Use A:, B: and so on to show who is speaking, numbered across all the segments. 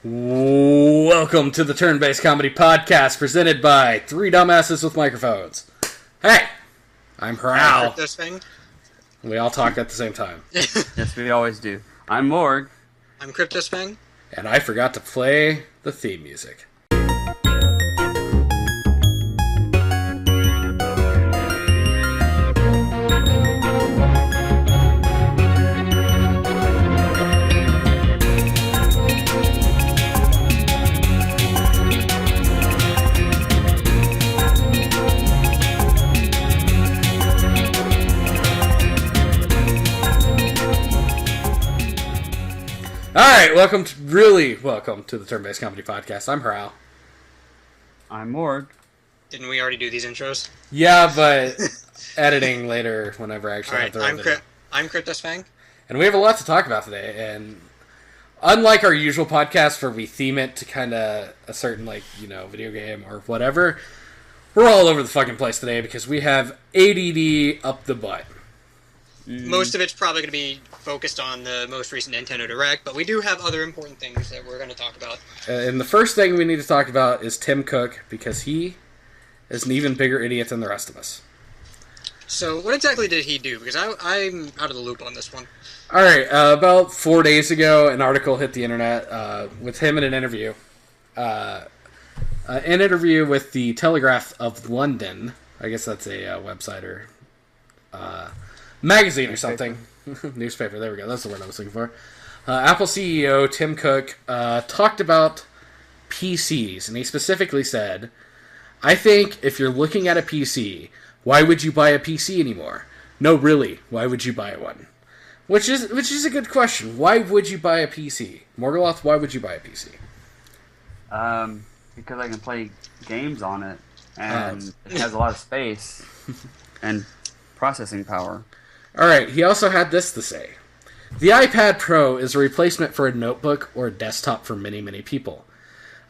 A: Welcome to the Turn-Based Comedy Podcast, presented by three dumbasses with microphones. Hey, I'm Herao.
B: KryptosFang.
A: We all talk at the same time.
C: Yes, we always do. I'm Morg.
B: I'm KryptosFang.
A: And I forgot to play the theme music. Alright, welcome to the Turn-Based Comedy Podcast. I'm Herao.
C: I'm Morg.
B: Didn't we already do these intros?
A: Yeah, but editing later whenever I actually have the right video.
B: I'm KryptosFang.
A: And we have a lot to talk about today, and unlike our usual podcast where we theme it to kind of a certain, video game or whatever, we're all over the fucking place today because we have ADD up the butt.
B: Most of it's probably going to be focused on the most recent Nintendo Direct, but we do have other important things that we're going to talk about.
A: And the first thing we need to talk about is Tim Cook, because he is an even bigger idiot than the rest of us.
B: So, what exactly did he do? Because I'm out of the loop on this one.
A: Alright, about 4 days ago, an article hit the internet with him in an interview. An interview with the Telegraph of London. I guess that's a website or magazine or something. Newspaper, there we go. That's the word I was looking for. Apple CEO Tim Cook talked about PCs, and he specifically said, I think if you're looking at a PC, why would you buy a PC anymore? No, really, why would you buy one? Which is a good question. Why would you buy a PC? Morgoloth, why would you buy a PC?
C: Because I can play games on it, and it has a lot of space and processing power.
A: Alright, he also had this to say. The iPad Pro is a replacement for a notebook or a desktop for many, many people.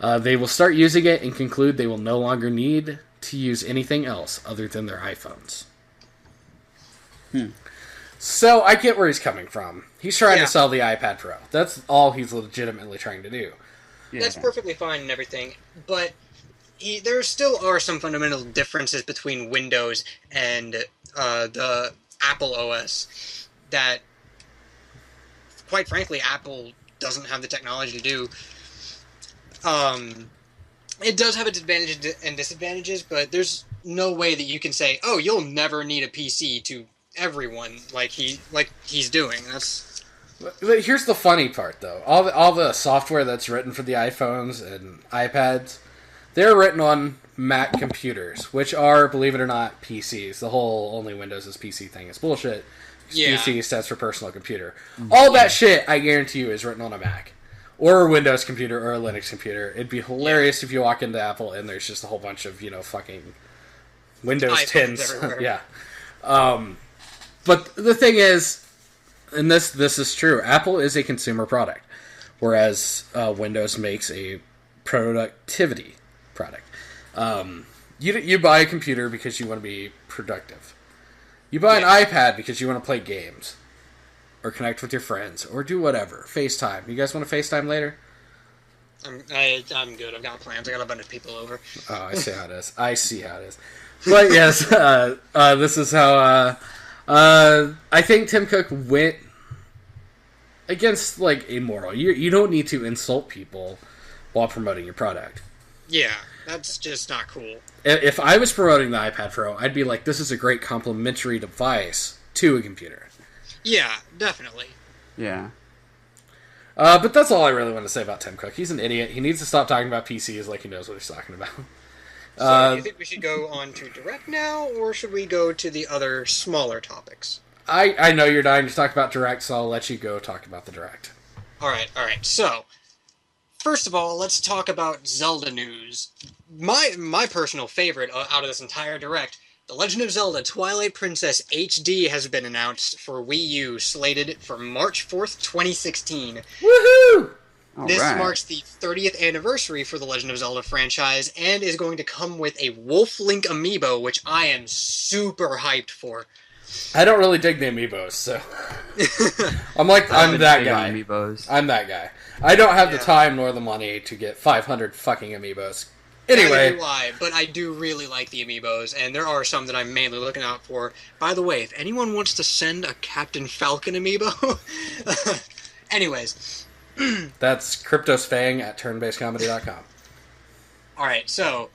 A: They will start using it and conclude they will no longer need to use anything else other than their iPhones. So, I get where he's coming from. He's trying to sell the iPad Pro. That's all he's legitimately trying to do.
B: Yeah. That's perfectly fine and everything, but there still are some fundamental differences between Windows and the Apple OS that, quite frankly, Apple doesn't have the technology to do. It does have its advantages and disadvantages, but there's no way that you can say, "Oh, you'll never need a PC" to everyone like he's doing.
A: But here's the funny part, though. All the software that's written for the iPhones and iPads, they're written on Mac computers, which are, believe it or not, PCs. The whole only Windows is PC thing is bullshit. Yeah. PC stands for personal computer. All that shit, I guarantee you, is written on a Mac. Or a Windows computer or a Linux computer. It'd be hilarious if you walk into Apple and there's just a whole bunch of, fucking Windows 10s. Yeah. But the thing is, and this is true, Apple is a consumer product, whereas Windows makes a productivity product. You buy a computer because you want to be productive. You buy an iPad because you want to play games. Or connect with your friends. Or do whatever. FaceTime. You guys want to FaceTime later?
B: I'm good. I've got plans. I got a bunch of people over.
A: Oh, I see how it is. But yes, this is how I think Tim Cook went against a moral. You don't need to insult people while promoting your product.
B: Yeah, that's just not cool.
A: If I was promoting the iPad Pro, I'd be like, this is a great complementary device to a computer. Yeah, definitely.
C: Yeah.
A: But that's all I really want to say about Tim Cook. He's an idiot. He needs to stop talking about PCs like he knows what he's talking about.
B: So, do you think we should go on to Direct now, or should we go to the other smaller topics?
A: I know you're dying to talk about Direct, so I'll let you go talk about the Direct.
B: Alright. So, first of all, let's talk about Zelda news. My personal favorite out of this entire Direct, The Legend of Zelda Twilight Princess HD has been announced for Wii U, slated for March 4th, 2016.
A: Woohoo!
B: This marks the 30th anniversary for the Legend of Zelda franchise, and is going to come with a Wolf Link amiibo, which I am super hyped for.
A: I don't really dig the Amiibos, so I'm that guy.
C: Amiibos.
A: I'm that guy. I don't have the time nor the money to get 500 fucking Amiibos. Anyway,
B: neither do I, but I do really like the Amiibos, and there are some that I'm mainly looking out for. By the way, if anyone wants to send a Captain Falcon Amiibo, anyways,
A: that's KryptosFang at turnbasedcomedy.com.
B: All right, so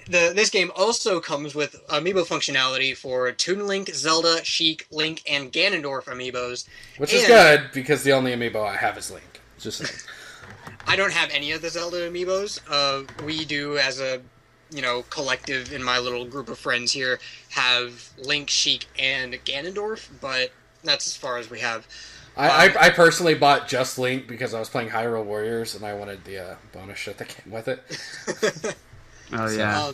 B: this game also comes with Amiibo functionality for Toon Link, Zelda, Sheik, Link, and Ganondorf Amiibos.
A: Which is good, because the only Amiibo I have is Link. Just saying.
B: I don't have any of the Zelda Amiibos. We do, as a collective in my little group of friends here, have Link, Sheik, and Ganondorf, but that's as far as we have.
A: I personally bought just Link because I was playing Hyrule Warriors, and I wanted the bonus shit that came with it.
C: Oh, yeah.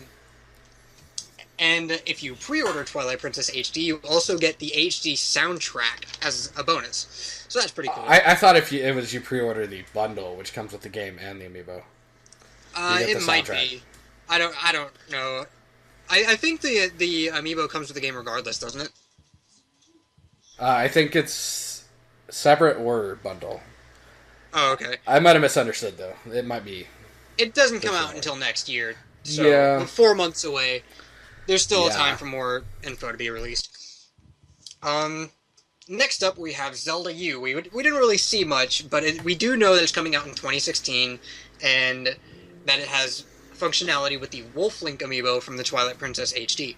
B: And if you pre-order Twilight Princess HD, you also get the HD soundtrack as a bonus. So that's pretty cool.
A: I thought it was you pre-order the bundle, which comes with the game and the Amiibo.
B: It might be. I don't know. I think the Amiibo comes with the game regardless, doesn't it?
A: I think it's separate or bundle.
B: Oh, okay.
A: I might have misunderstood, though. It might be.
B: It doesn't come out until next year. So we're 4 months away. There's still time for more info to be released. Next up, we have Zelda U. We didn't really see much, but we do know that it's coming out in 2016, and that it has functionality with the Wolf Link Amiibo from the Twilight Princess HD.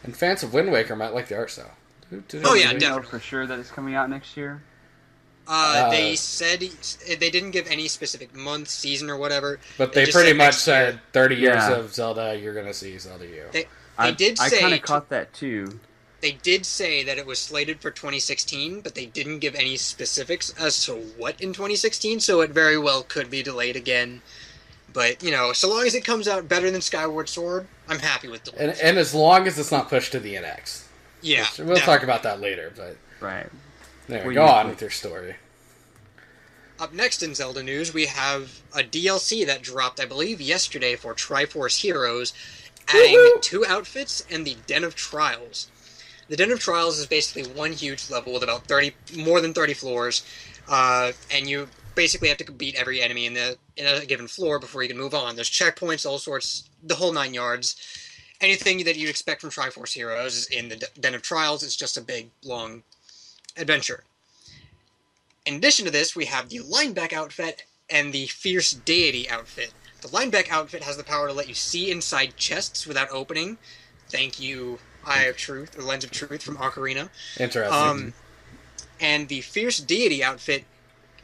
A: And fans of Wind Waker might like the art style.
B: Oh yeah,
C: do we
B: definitely.
C: know for sure that it's coming out next year?
B: They said they didn't give any specific month, season, or whatever.
A: But they pretty much said 30 years of Zelda, you're going to see Zelda U.
C: I kind of caught that too.
B: They did say that it was slated for 2016, but they didn't give any specifics as to what in 2016, so it very well could be delayed again. But, so long as it comes out better than Skyward Sword, I'm happy with delays.
A: And as long as it's not pushed to the NX.
B: Yeah.
A: We'll talk about that later, but...
C: Right.
A: There, go on with your story.
B: Up next in Zelda news, we have a DLC that dropped, I believe, yesterday for Triforce Heroes, adding 2 outfits and the Den of Trials. The Den of Trials is basically one huge level with about more than 30 floors, and you basically have to beat every enemy in a given floor before you can move on. There's checkpoints, all sorts, the whole 9 yards. Anything that you'd expect from Triforce Heroes is in the Den of Trials. It's just a big, long adventure. In addition to this, we have the Lineback outfit and the Fierce Deity outfit. The Lineback outfit has the power to let you see inside chests without opening. Thank you, Eye of Truth, or Lens of Truth from Ocarina.
A: Interesting.
B: And the Fierce Deity outfit,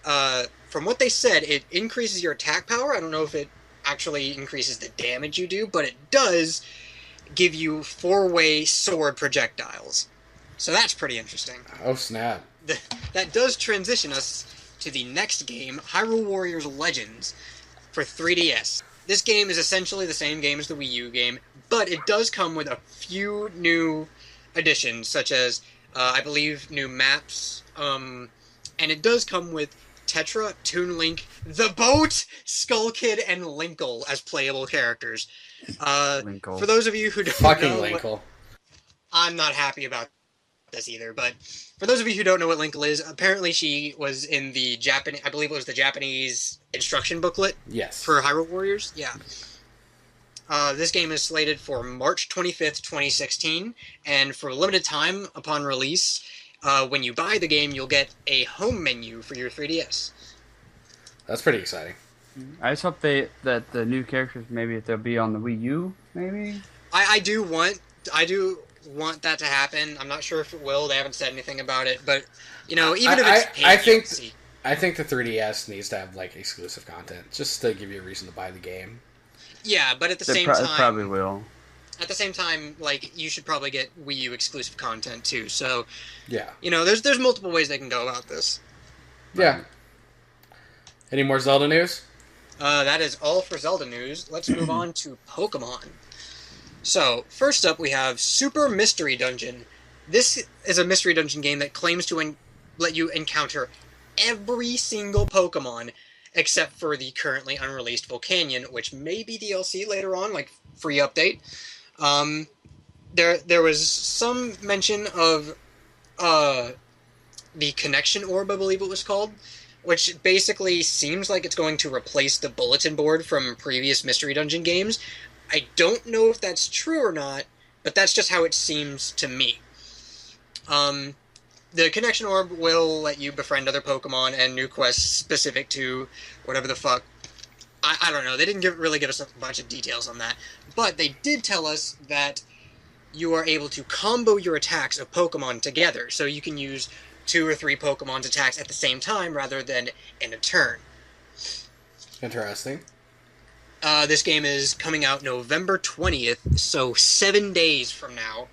B: from what they said, it increases your attack power. I don't know if it actually increases the damage you do, but it does give you 4-way sword projectiles. So that's pretty interesting.
A: Oh, snap.
B: That does transition us to the next game, Hyrule Warriors Legends, for 3DS. This game is essentially the same game as the Wii U game, but it does come with a few new additions, such as, I believe, new maps, and it does come with Tetra, Toon Link, the Boat, Skull Kid, and Linkle as playable characters. For those of you who don't
A: Fucking
B: know...
A: Linkle.
B: I'm not happy about this either, but for those of you who don't know what Linkle is, apparently she was in the Japanese, I believe it was the Japanese instruction booklet.
A: Yes.
B: For Hyrule Warriors. Yeah. This game is slated for March 25th, 2016, and for a limited time upon release, when you buy the game, you'll get a home menu for your 3DS.
A: That's pretty exciting.
C: I just hope that the new characters, maybe if they'll be on the Wii U, maybe?
B: I do want that to happen. I'm not sure if it will. They haven't said anything about it, but even if it's
A: I think the 3DS needs to have exclusive content just to give you a reason to buy the game.
B: Yeah, but at the same time,
C: probably will.
B: At the same time, you should probably get Wii U exclusive content too. So,
A: yeah,
B: there's multiple ways they can go about this.
A: Yeah. Any more Zelda news?
B: That is all for Zelda news. Let's move on to Pokemon. So, first up, we have Super Mystery Dungeon. This is a mystery dungeon game that claims to let you encounter every single Pokemon except for the currently unreleased Volcanion, which may be DLC later on, free update. there was some mention of the connection orb, I believe it was called, which basically seems like it's going to replace the bulletin board from previous Mystery Dungeon games. I don't know if that's true or not, but that's just how it seems to me. The connection orb will let you befriend other Pokemon and new quests specific to whatever the fuck. I don't know. They didn't really give us a bunch of details on that. But they did tell us that you are able to combo your attacks of Pokemon together. So you can use 2 or 3 Pokemon's attacks at the same time rather than in a turn.
A: Interesting.
B: This game is coming out November 20th, so 7 days from now.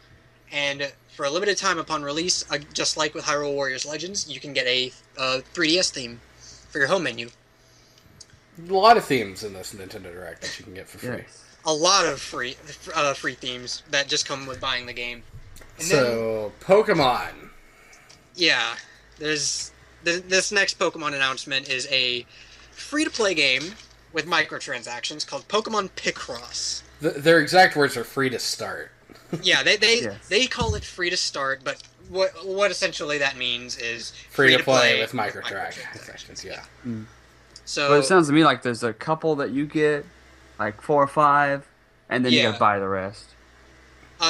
B: And for a limited time upon release, just like with Hyrule Warriors Legends, you can get a 3DS theme for your home menu.
A: A lot of themes in this Nintendo Direct that you can get for free.
C: Yes.
B: A lot of free themes that just come with buying the game. And
A: so, Pokemon.
B: Yeah, this next Pokemon announcement is a free-to-play game with microtransactions called Pokemon Picross.
A: Their exact words are free to start.
B: Yeah,
C: Yes.
B: they call it free to start, but what essentially that means is
A: Free to play with microtransactions. Yeah.
B: So
C: But it sounds to me like there's a couple that you get, like 4 or 5, and then you
B: Yeah.
C: gotta buy the rest.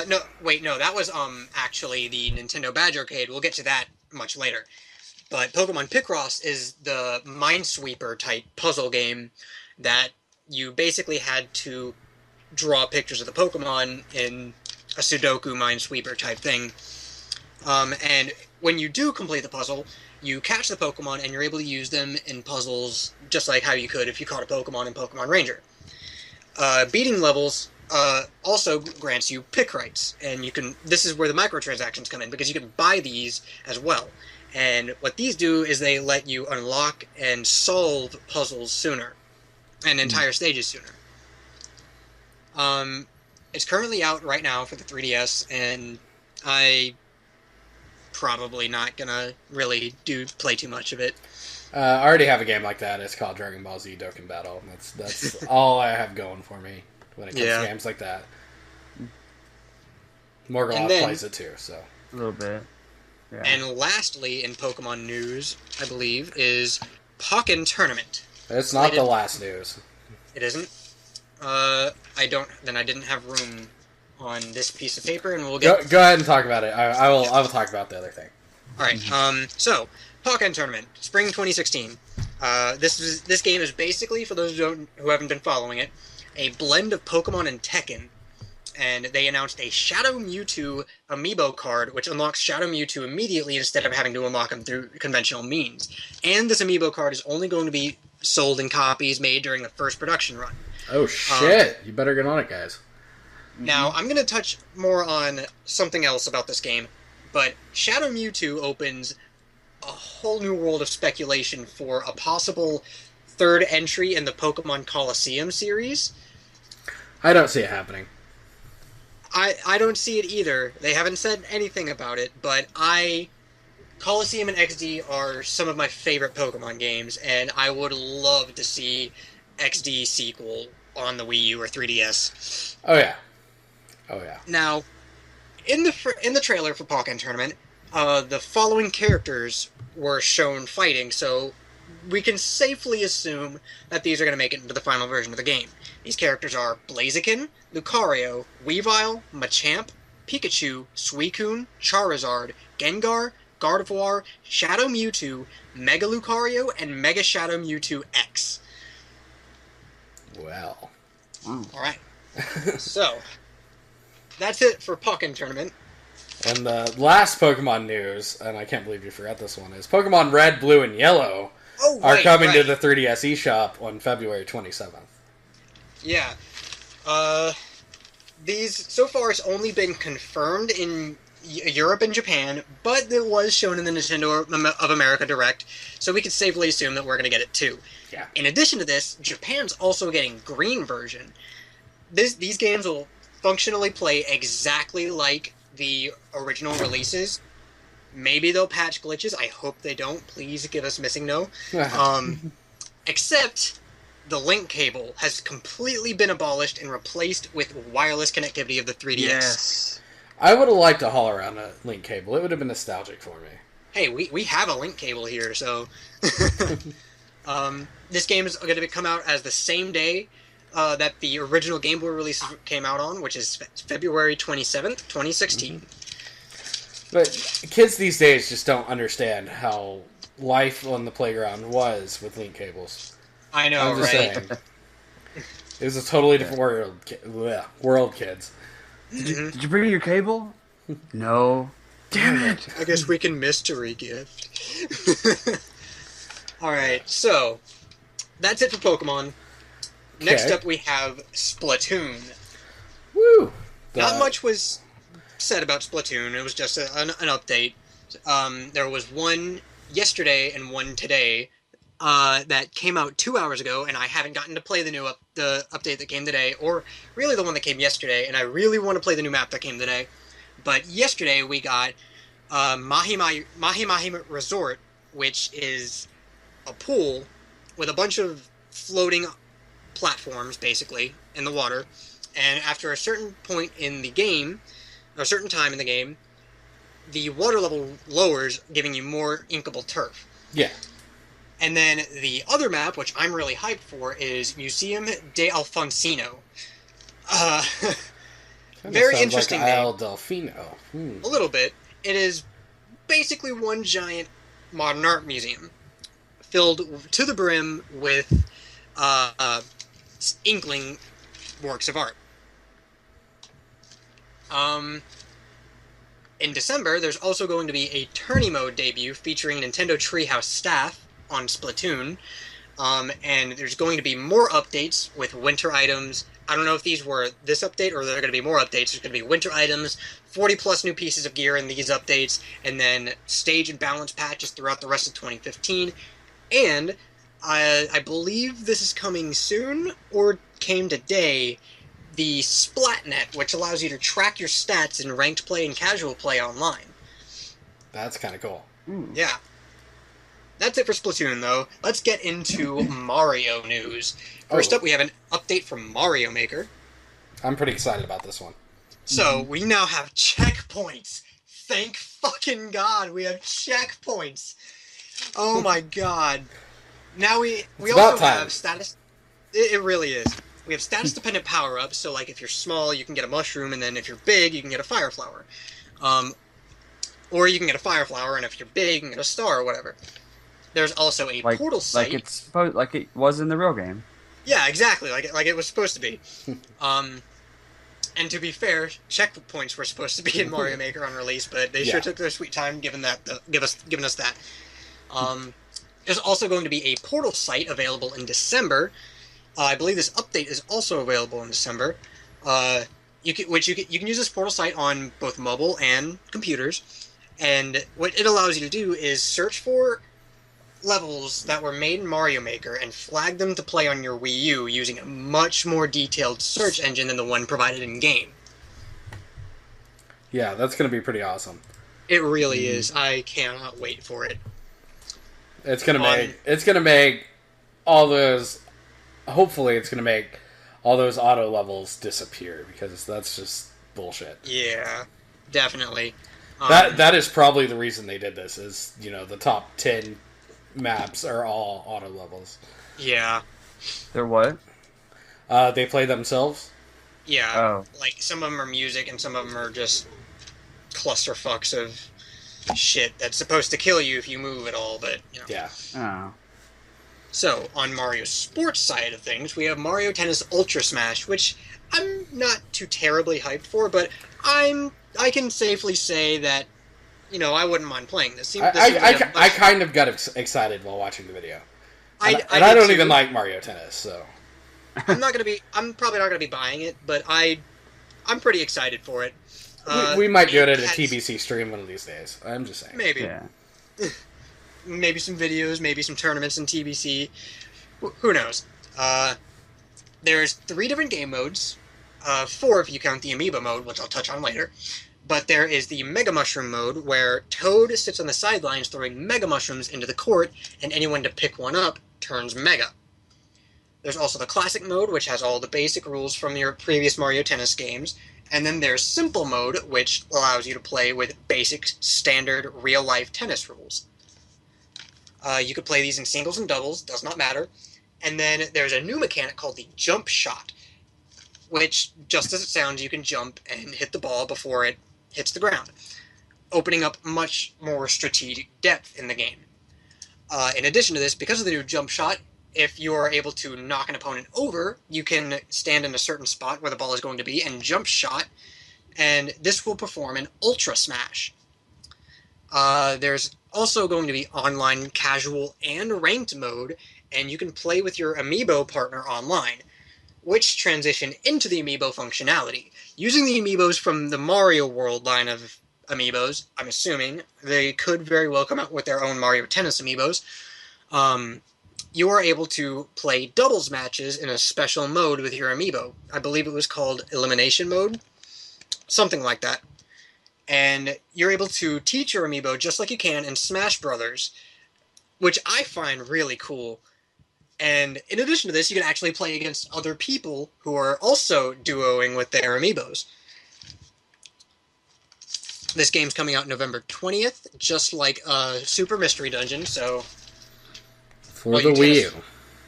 B: no, that was actually the Nintendo Badge Arcade. We'll get to that much later. But Pokemon Picross is the Minesweeper type puzzle game that you basically had to draw pictures of the Pokemon in a Sudoku Minesweeper type thing. And when you do complete the puzzle, you catch the Pokemon and you're able to use them in puzzles just like how you could if you caught a Pokemon in Pokemon Ranger. Beating levels also grants you pick rights, and this is where the microtransactions come in, because you can buy these as well. And what these do is they let you unlock and solve puzzles sooner, and entire stages sooner. It's currently out right now for the 3DS, and I probably not gonna really play too much of it.
A: I already have a game like that. It's called Dragon Ball Z Dokkan Battle. That's all I have going for me when it comes to games like that. Morgoloth plays it too, so.
C: A little bit. Yeah.
B: And lastly, in Pokemon news, I believe, is Pokken Tournament.
A: It's not the last news.
B: It isn't? I didn't have room on this piece of paper, and we'll get...
A: Go ahead and talk about it. I will talk about the other thing.
B: Alright, so, Pokken Tournament, Spring 2016. This game is basically, for those who haven't been following it, a blend of Pokemon and Tekken. And they announced a Shadow Mewtwo amiibo card, which unlocks Shadow Mewtwo immediately instead of having to unlock him through conventional means. And this amiibo card is only going to be sold in copies made during the first production run.
A: Oh shit! You better get on it, guys.
B: Now, I'm going to touch more on something else about this game, but Shadow Mewtwo opens a whole new world of speculation for a possible third entry in the Pokemon Coliseum series.
A: I don't see it happening.
B: I don't see it either. They haven't said anything about it, but Coliseum and XD are some of my favorite Pokemon games, and I would love to see XD sequel on the Wii U or 3DS.
A: Oh yeah.
B: Now, in the trailer for Pokken Tournament, the following characters were shown fighting, so we can safely assume that these are going to make it into the final version of the game. These characters are Blaziken, Lucario, Weavile, Machamp, Pikachu, Suicune, Charizard, Gengar, Gardevoir, Shadow Mewtwo, Mega Lucario, and Mega Shadow Mewtwo X.
A: Well.
B: Alright. So, that's it for Pokken Tournament.
A: And the last Pokemon news, and I can't believe you forgot this one, is Pokemon Red, Blue, and Yellow are coming to the 3DS eShop on February 27th. Yeah.
B: These, so far, it's only been confirmed in Europe and Japan, but it was shown in the Nintendo of America Direct, so we can safely assume that we're going to get it too.
A: Yeah.
B: In addition to this, Japan's also getting green version. These games will functionally play exactly like the original releases. Maybe they'll patch glitches. I hope they don't. Please give us Missing No. Except the link cable has completely been abolished and replaced with wireless connectivity of the 3DS.
C: Yes.
A: I would have liked to haul around a link cable. It would have been nostalgic for me.
B: Hey, we have a link cable here, so... this game is going to come out as the same day that the original Game Boy release came out on, which is February 27th, 2016.
A: But kids these days just don't understand how life on the playground was with link cables.
B: I know,
A: I'm just
B: right?
A: saying. It was a totally different world, kids.
C: Did you bring your cable? No. Damn it!
B: I guess we can mystery gift. Alright, so that's it for Pokemon. Next up we have Splatoon.
A: Woo!
B: Not much was said about Splatoon. It was just an update. There was one yesterday and one today that came out 2 hours ago, and I haven't gotten to play the update that came today, or really the one that came yesterday, and I really want to play the new map that came today. But yesterday we got Mahi Mahi Resort, which is a pool with a bunch of floating platforms, basically, in the water. And after a certain point in the game, or a certain time in the game, the water level lowers, giving you more inkable turf.
A: Yeah.
B: And then the other map, which I'm really hyped for, is Museum de Alfonsino. Very interesting
A: like
B: name.
A: Isle Delfino.
B: A little bit. It is basically one giant modern art museum filled to the brim with inkling works of art. In December, there's also going to be a tourney mode debut featuring Nintendo Treehouse staff on Splatoon, and there's going to be more updates with winter items. I don't know if these were this update or there are going to be more updates. There's going to be winter items, 40 plus new pieces of gear in these updates, and then stage and balance patches throughout the rest of 2015. And I believe this is coming soon, or came today, the Splatnet, which allows you to track your stats in ranked play and casual play online.
A: That's kind of cool.
B: Yeah. That's it for Splatoon, though. Let's get into Mario news. First up, we have an update from Mario Maker.
A: I'm pretty excited about this one.
B: So, we now have checkpoints. Thank fucking God we have checkpoints. Oh my god. Now we also have status... It really is. We have status-dependent power-ups, so like if you're small, you can get a mushroom, and then if you're big, you can get a fire flower. Or you can get a fire flower, and if you're big, you can get a star or whatever. There's also a portal site.
C: Like it was in the real game.
B: Yeah, exactly. Like it was supposed to be. And to be fair, checkpoints were supposed to be in Mario Maker on release, but they sure took their sweet time giving us that. There's also going to be a portal site available in December. I believe this update is also available in December. You can use this portal site on both mobile and computers, and what it allows you to do is search for levels that were made in Mario Maker and flag them to play on your Wii U using a much more detailed search engine than the one provided in game.
A: Yeah, that's going to be pretty awesome.
B: It really is. I cannot wait for it.
A: It's going to make all those... Hopefully it's going to make all those auto levels disappear, because that's just bullshit.
B: Yeah, definitely.
A: That is probably the reason they did this, is, the top 10 maps are all auto levels.
B: Yeah.
C: They're what?
A: They play themselves.
B: Yeah.
C: Oh.
B: Like, some of them are music, and some of them are just clusterfucks of shit that's supposed to kill you if you move at all, but,
A: Yeah.
C: Oh.
B: So, on Mario's sports side of things, we have Mario Tennis Ultra Smash, which I'm not too terribly hyped for, but I can safely say that, I wouldn't mind playing this.
A: I kind of got excited while watching the video. I don't even like Mario Tennis, so...
B: I'm probably not going to be buying it, but I'm pretty excited for it.
A: We might do it at a TBC stream one of these days. I'm just saying.
B: Maybe.
C: Yeah.
B: Maybe some videos, maybe some tournaments in TBC. Who knows? There's 3 different game modes. 4 if you count the Amiibo mode, which I'll touch on later. But there is the Mega Mushroom mode, where Toad sits on the sidelines throwing Mega Mushrooms into the court, and anyone to pick one up turns Mega. There's also the Classic mode, which has all the basic rules from your previous Mario Tennis games. And then there's Simple Mode, which allows you to play with basic, standard, real-life tennis rules. You could play these in singles and doubles, does not matter. And then there's a new mechanic called the Jump Shot, which, just as it sounds, you can jump and hit the ball before it hits the ground, opening up much more strategic depth in the game. In addition to this, because of the new Jump Shot, if you are able to knock an opponent over, you can stand in a certain spot where the ball is going to be and jump shot, and this will perform an Ultra Smash. There's also going to be online, casual, and ranked mode, and you can play with your Amiibo partner online, which transition into the Amiibo functionality. Using the Amiibos from the Mario World line of Amiibos, I'm assuming, they could very well come out with their own Mario Tennis Amiibos, you are able to play doubles matches in a special mode with your Amiibo. I believe it was called Elimination Mode, something like that. And you're able to teach your Amiibo just like you can in Smash Brothers, which I find really cool. And in addition to this, you can actually play against other people who are also duoing with their Amiibos. This game's coming out November 20th, just like Super Mystery Dungeon, so...
A: For the Wii U.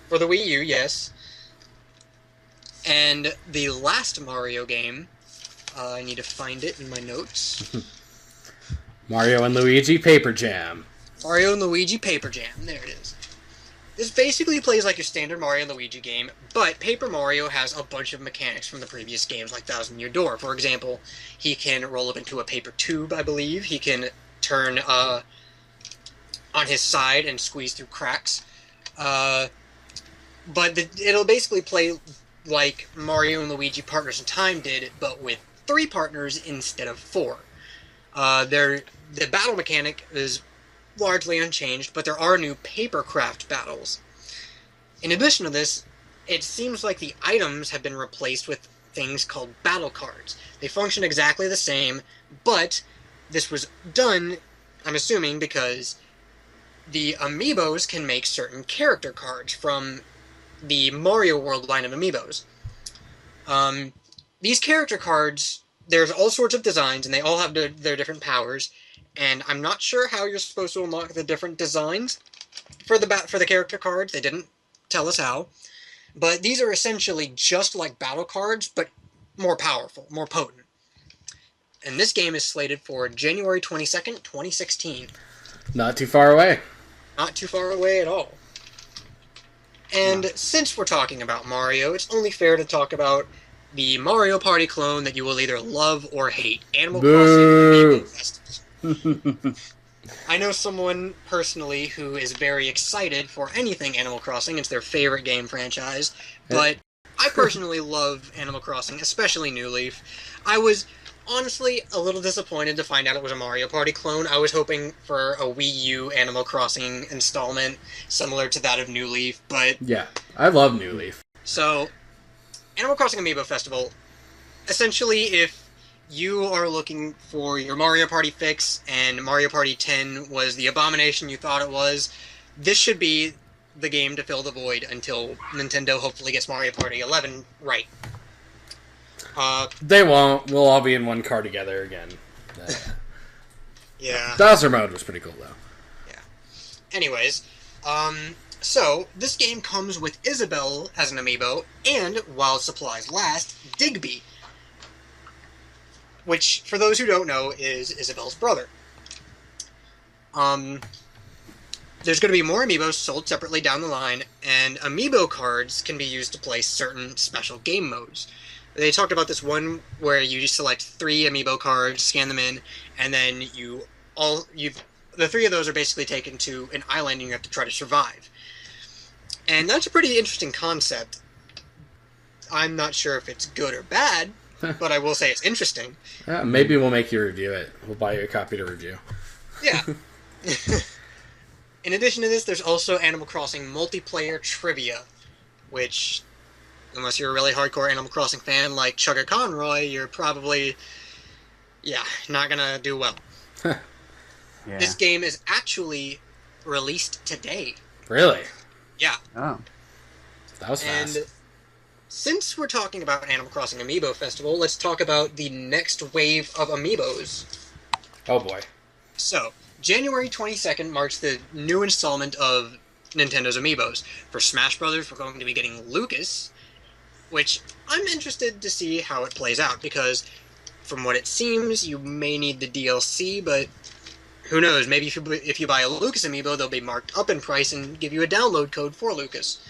B: For the Wii U, yes. And the last Mario game, I need to find it in my notes.
A: Mario and Luigi Paper Jam.
B: Mario and Luigi Paper Jam, there it is. This basically plays like your standard Mario and Luigi game, but Paper Mario has a bunch of mechanics from the previous games, like Thousand Year Door. For example, he can roll up into a paper tube, I believe. He can turn on his side and squeeze through cracks. But it'll basically play like Mario and Luigi Partners in Time did, but with 3 partners instead of 4. The battle mechanic is largely unchanged, but there are new papercraft battles. In addition to this, it seems like the items have been replaced with things called battle cards. They function exactly the same, but this was done, I'm assuming, because the Amiibos can make certain character cards from the Mario World line of Amiibos. These character cards, there's all sorts of designs, and they all have their different powers, and I'm not sure how you're supposed to unlock the different designs for the character cards. They didn't tell us how. But these are essentially just like battle cards, but more powerful, more potent. And this game is slated for January 22nd, 2016.
A: Not too far away.
B: Not too far away at all. And since we're talking about Mario, it's only fair to talk about the Mario Party clone that you will either love or hate. Animal Crossing Amiibo Festival. I know someone personally who is very excited for anything Animal Crossing. It's their favorite game franchise. But I personally love Animal Crossing, especially New Leaf. I was honestly a little disappointed to find out it was a Mario Party clone. I was hoping for a Wii U Animal Crossing installment similar to that of New Leaf, but...
A: Yeah, I love New Leaf.
B: So, Animal Crossing Amiibo Festival, essentially if you are looking for your Mario Party fix and Mario Party 10 was the abomination you thought it was, this should be the game to fill the void until Nintendo hopefully gets Mario Party 11 right.
A: They won't. We'll all be in one car together again.
B: Yeah.
A: Bowser mode was pretty cool, though.
B: Yeah. Anyways, so this game comes with Isabelle as an amiibo, and, while supplies last, Digby, which, for those who don't know, is Isabelle's brother. There's going to be more amiibos sold separately down the line, and amiibo cards can be used to play certain special game modes. They talked about this one where you just select 3 amiibo cards, scan them in, and then the 3 of those are basically taken to an island and you have to try to survive. And that's a pretty interesting concept. I'm not sure if it's good or bad, but I will say it's interesting.
A: Yeah, maybe we'll make you review it. We'll buy you a copy to review.
B: Yeah. In addition to this, there's also Animal Crossing multiplayer trivia, which, unless you're a really hardcore Animal Crossing fan like Chugger Conroy, you're probably, not gonna do well.
C: Yeah.
B: This game is actually released today.
A: Really?
B: Yeah.
C: Oh.
A: That was fast.
B: And since we're talking about Animal Crossing Amiibo Festival, let's talk about the next wave of Amiibos.
A: Oh boy.
B: So, January 22nd marks the new installment of Nintendo's Amiibos. For Smash Brothers, we're going to be getting Lucas, which I'm interested to see how it plays out, because from what it seems, you may need the DLC, but who knows, maybe if you buy a Lucas Amiibo, they'll be marked up in price and give you a download code for Lucas.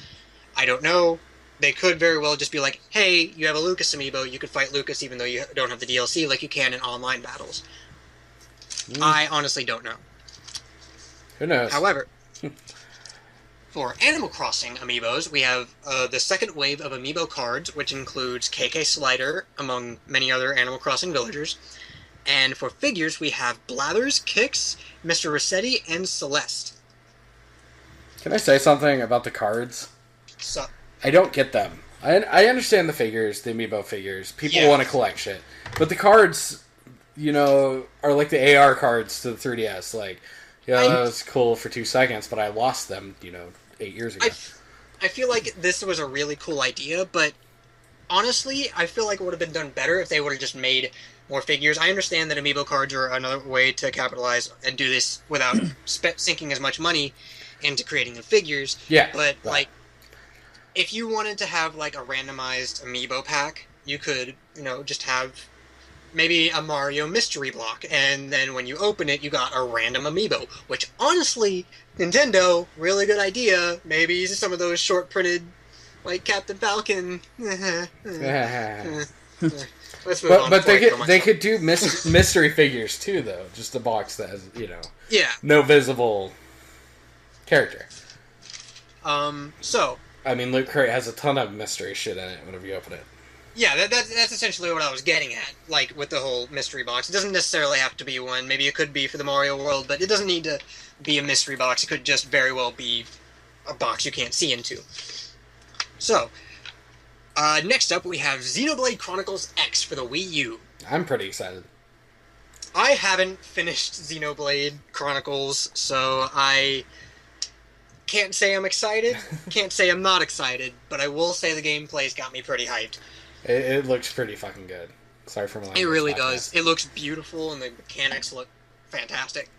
B: I don't know. They could very well just be like, hey, you have a Lucas Amiibo, you could fight Lucas even though you don't have the DLC like you can in online battles. I honestly don't know.
A: Who knows?
B: However, for Animal Crossing Amiibos, we have the second wave of Amiibo cards, which includes KK Slider, among many other Animal Crossing villagers. And for figures, we have Blathers, Kix, Mr. Rossetti, and Celeste.
A: Can I say something about the cards?
B: So,
A: I don't get them. I understand the figures, the Amiibo figures. People want to collect shit. But the cards, are like the AR cards to the 3DS. Like, that was cool for 2 seconds, but I lost them, 8 years ago.
B: I feel like this was a really cool idea, but honestly, I feel like it would have been done better if they would have just made more figures. I understand that Amiibo cards are another way to capitalize and do this without sinking as much money into creating the figures.
A: Yeah.
B: But, if you wanted to have, a randomized Amiibo pack, you could, just have maybe a Mario mystery block, and then when you open it, you got a random Amiibo, which, honestly, Nintendo, really good idea. Maybe some of those short-printed, Captain Falcon. Let's move on.
A: But they could do mystery figures, too, though. Just a box that has, no visible character.
B: So...
A: I mean, Loot Crate has a ton of mystery shit in it whenever you open it.
B: Yeah, that's essentially what I was getting at, with the whole mystery box. It doesn't necessarily have to be one. Maybe it could be for the Mario world, but it doesn't need to be a mystery box. It could just very well be a box you can't see into. So, next up we have Xenoblade Chronicles X for the Wii U.
A: I'm pretty excited.
B: I haven't finished Xenoblade Chronicles, so I can't say I'm excited, can't say I'm not excited, but I will say the gameplay's got me pretty hyped.
A: It looks pretty fucking good. Sorry for my language.
B: It really does. It looks beautiful, and the mechanics look fantastic.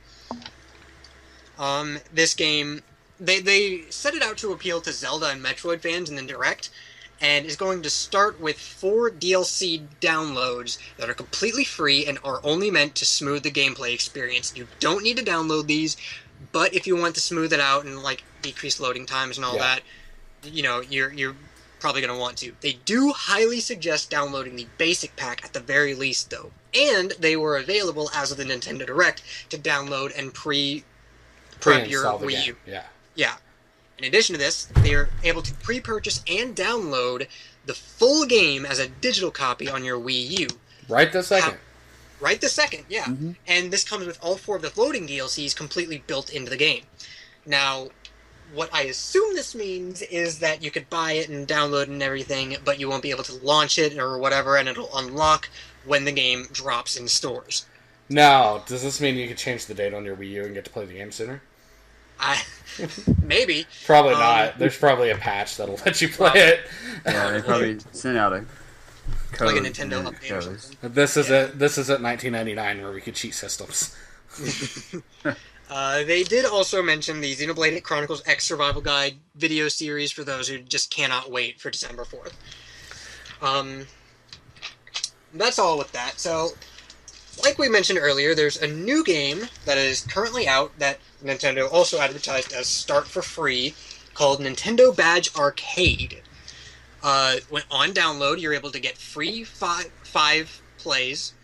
B: This game, they set it out to appeal to Zelda and Metroid fans in the Direct, and is going to start with 4 DLC downloads that are completely free and are only meant to smooth the gameplay experience. You don't need to download these, but if you want to smooth it out and decrease loading times and all that, you're probably going to want to. They do highly suggest downloading the basic pack at the very least, though. And they were available as of the Nintendo Direct to download and prep your Wii U. Yeah. In addition to this, they are able to pre-purchase and download the full game as a digital copy on your Wii U.
A: Right this second.
B: Right this second, yeah.
C: Mm-hmm.
B: And this comes with all 4 of the loading DLCs completely built into the game. Now, what I assume this means is that you could buy it and download it and everything, but you won't be able to launch it or whatever, and it'll unlock when the game drops in stores.
A: Now, does this mean you could change the date on your Wii U and get to play the game sooner?
B: Maybe.
A: Probably not. There's probably a patch that'll let you play it.
C: Yeah, they probably sent out a code.
B: Like a Nintendo update or something.
A: This isn't 1999 where we could cheat systems.
B: They did also mention the Xenoblade Chronicles X Survival Guide video series for those who just cannot wait for December 4th. That's all with that. So, like we mentioned earlier, there's a new game that is currently out that Nintendo also advertised as start for free, called Nintendo Badge Arcade. When on download, you're able to get free five plays,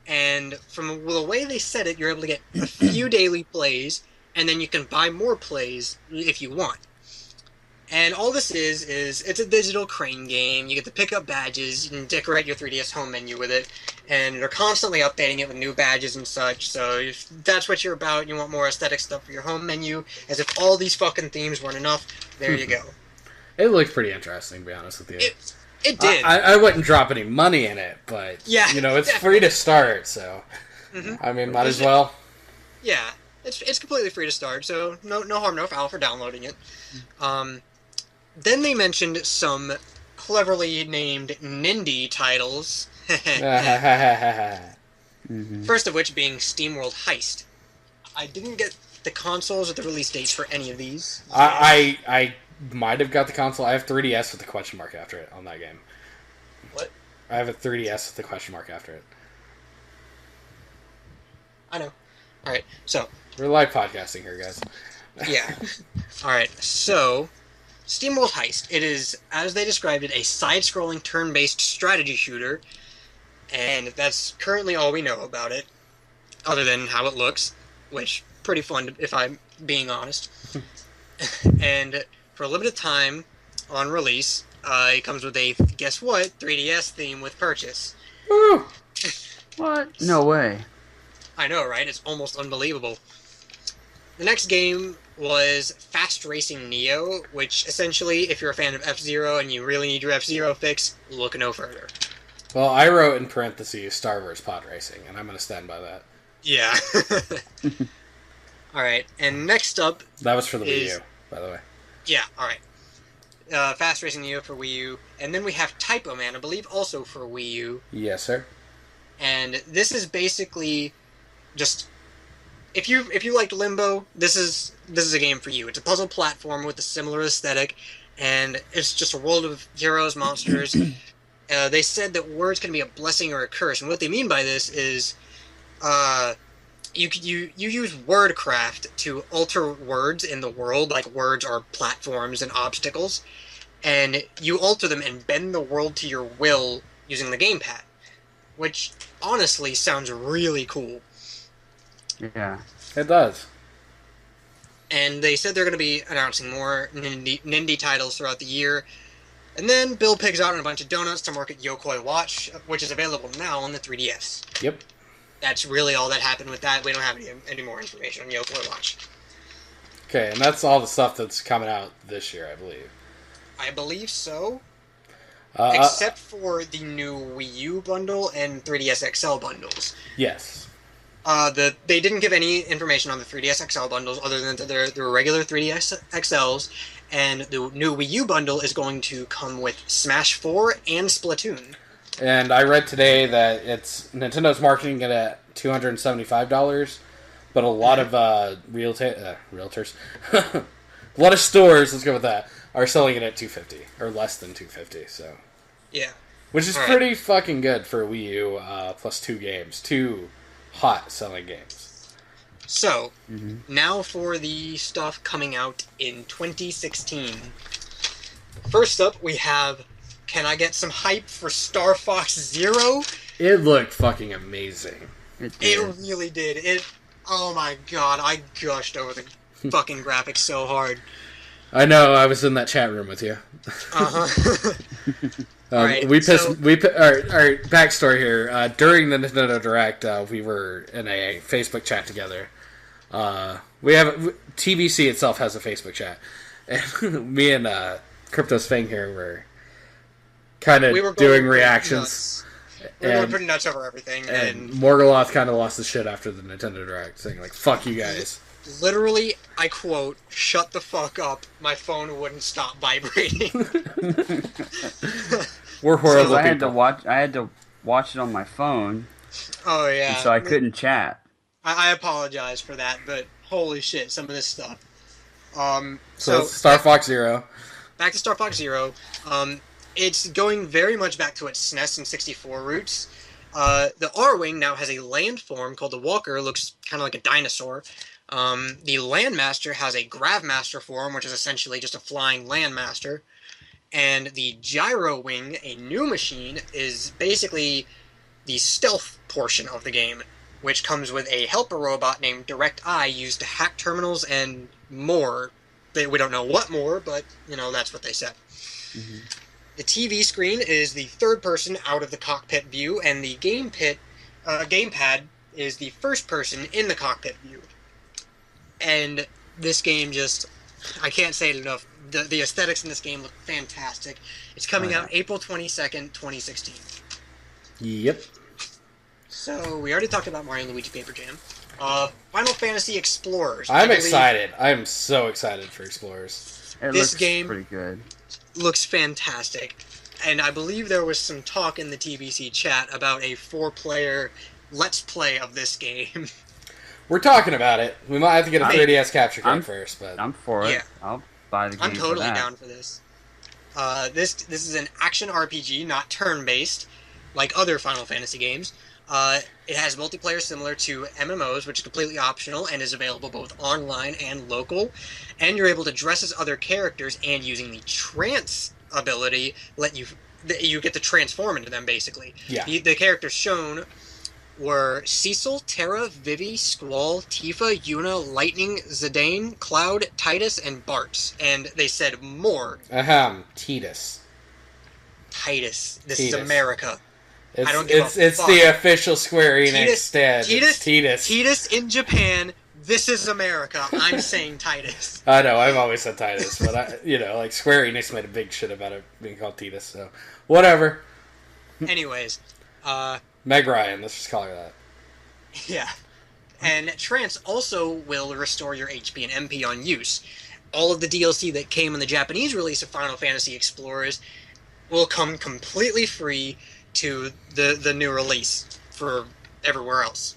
B: and from the way they said it, you're able to get a few daily plays, and then you can buy more plays if you want. And all this is it's a digital crane game. You get to pick up badges, you can decorate your 3DS home menu with it, and they're constantly updating it with new badges and such, so if that's what you're about, you want more aesthetic stuff for your home menu, as if all these fucking themes weren't enough, there you go.
A: It looked pretty interesting, to be honest with you.
B: It did.
A: I wouldn't drop any money in it, but,
B: yeah,
A: it's free to start, so, I mean, might as well.
B: Yeah, it's completely free to start, so no harm, no foul for downloading it. Then they mentioned some cleverly named Nindy titles. First of which being SteamWorld Heist. I didn't get the consoles or the release dates for any of these.
A: I might have got the console. I have 3DS with the question mark after it on that game.
B: What?
A: I have a 3DS with the question mark after it.
B: I know. Alright, so...
A: We're live podcasting here, guys.
B: Yeah. Alright, so... SteamWorld Heist. It is, as they described it, a side-scrolling turn-based strategy shooter. And that's currently all we know about it. Other than how it looks. Which, pretty fun, if I'm being honest. And for a limited time, on release, it comes with a, guess what, 3DS theme with purchase.
A: Woo!
C: What? No way.
B: I know, right? It's almost unbelievable. The next game was Fast Racing Neo, which essentially, if you're a fan of F-Zero and you really need your F-Zero fix, look no further.
A: Well, I wrote in parentheses Star Wars Pod Racing, and I'm going to stand by that.
B: Yeah. Alright, and next up...
A: That was for the Wii U, by the way.
B: Yeah, alright. Fast Racing Neo for Wii U. And then we have Typo Man, I believe also for Wii U.
A: Yes, sir.
B: And this is basically just... If you liked Limbo, this is a game for you. It's a puzzle platform with a similar aesthetic, and it's just a world of heroes, monsters. They said that words can be a blessing or a curse, and what they mean by this is, you use wordcraft to alter words in the world, like words are platforms and obstacles, and you alter them and bend the world to your will using the gamepad, which honestly sounds really cool.
C: Yeah.
A: It does.
B: And they said they're going to be announcing more Nindy titles throughout the year. And then Bill pigs out on a bunch of donuts to market Yokoi Watch, which is available now on the 3DS.
A: Yep.
B: That's really all that happened with that. We don't have any more information on Yokoi Watch.
A: Okay, and that's all the stuff that's coming out this year, I believe.
B: I believe so. Except for the new Wii U bundle and 3DS XL bundles.
A: Yes.
B: They didn't give any information on the 3DS XL bundles other than their regular 3DS XLs, and the new Wii U bundle is going to come with Smash 4 and Splatoon.
A: And I read today that Nintendo's marketing it at $275, but a lot of realtors, a lot of stores, let's go with that, are selling it at $250 or less than $250. So
B: yeah,
A: which is pretty fucking good for a Wii U plus two hot selling games.
B: So now for the stuff coming out in 2016. First up, we have. Can I get some hype for Star Fox Zero?
A: It looked fucking amazing.
B: It really did. Oh my god, I gushed over the fucking graphics so hard.
A: I know, I was in that chat room with you.
B: Uh-huh.
A: Our backstory here. During the Nintendo Direct, we were in a Facebook chat together. TBC itself has a Facebook chat. And me and KryptosFang here were kind of doing reactions.
B: We were going pretty nuts over everything.
A: And Morgoloth kind of lost his shit after the Nintendo Direct, saying, like, fuck you guys.
B: Literally, I quote, "Shut the fuck up, my phone wouldn't stop vibrating."
A: We're horrible
C: I
A: people.
C: had to watch it on my phone.
B: Oh, yeah.
C: And so I couldn't chat.
B: I apologize for that, but holy shit, some of this stuff.
A: So Star Fox Zero.
B: Back to Star Fox Zero. It's going very much back to its SNES and 64 roots. The R-Wing now has a land form called the Walker. Looks kind of like a dinosaur. The Landmaster has a Gravmaster form, which is essentially just a flying Landmaster. And the Gyro Wing, a new machine, is basically the stealth portion of the game, which comes with a helper robot named Direct Eye used to hack terminals and more. We don't know what more, but, that's what they said. Mm-hmm. The TV screen is the third person out of the cockpit view, and the gamepad is the first person in the cockpit view. And this game I can't say it enough. The aesthetics in this game look fantastic. It's coming out April 22nd, 2016.
A: Yep.
B: So, we already talked about Mario & Luigi Paper Jam. Final Fantasy Explorers.
A: I'm excited. I'm so excited for Explorers.
C: This game pretty good.
B: Looks fantastic. And I believe there was some talk in the TBC chat about a 4-player Let's Play of this game.
A: We're talking about it. We might have to get a 3DS capture card first, but
C: I'm for it.
B: Yeah.
C: I'll buy the game.
B: I'm totally
C: for that.
B: down for this. This is an action RPG, not turn-based, like other Final Fantasy games. It has multiplayer similar to MMOs, which is completely optional and is available both online and local. And you're able to dress as other characters, and using the trance ability, you get to transform into them, basically.
A: Yeah.
B: The characters shown were Cecil, Terra, Vivi, Squall, Tifa, Yuna, Lightning, Zidane, Cloud, Titus, and Bart. And they said more.
A: Titus.
B: Titus. This is America.
A: It's,
B: I don't give a fuck.
A: It's the official Square Enix stand.
B: Titus. Titus in Japan. This is America. I'm saying Titus.
A: I know, I've always said Titus, but like Square Enix made a big shit about it being called Titus, so whatever.
B: Anyways,
A: Meg Ryan, let's just call her that.
B: Yeah. And Trance also will restore your HP and MP on use. All of the DLC that came in the Japanese release of Final Fantasy Explorers will come completely free to the new release for everywhere else.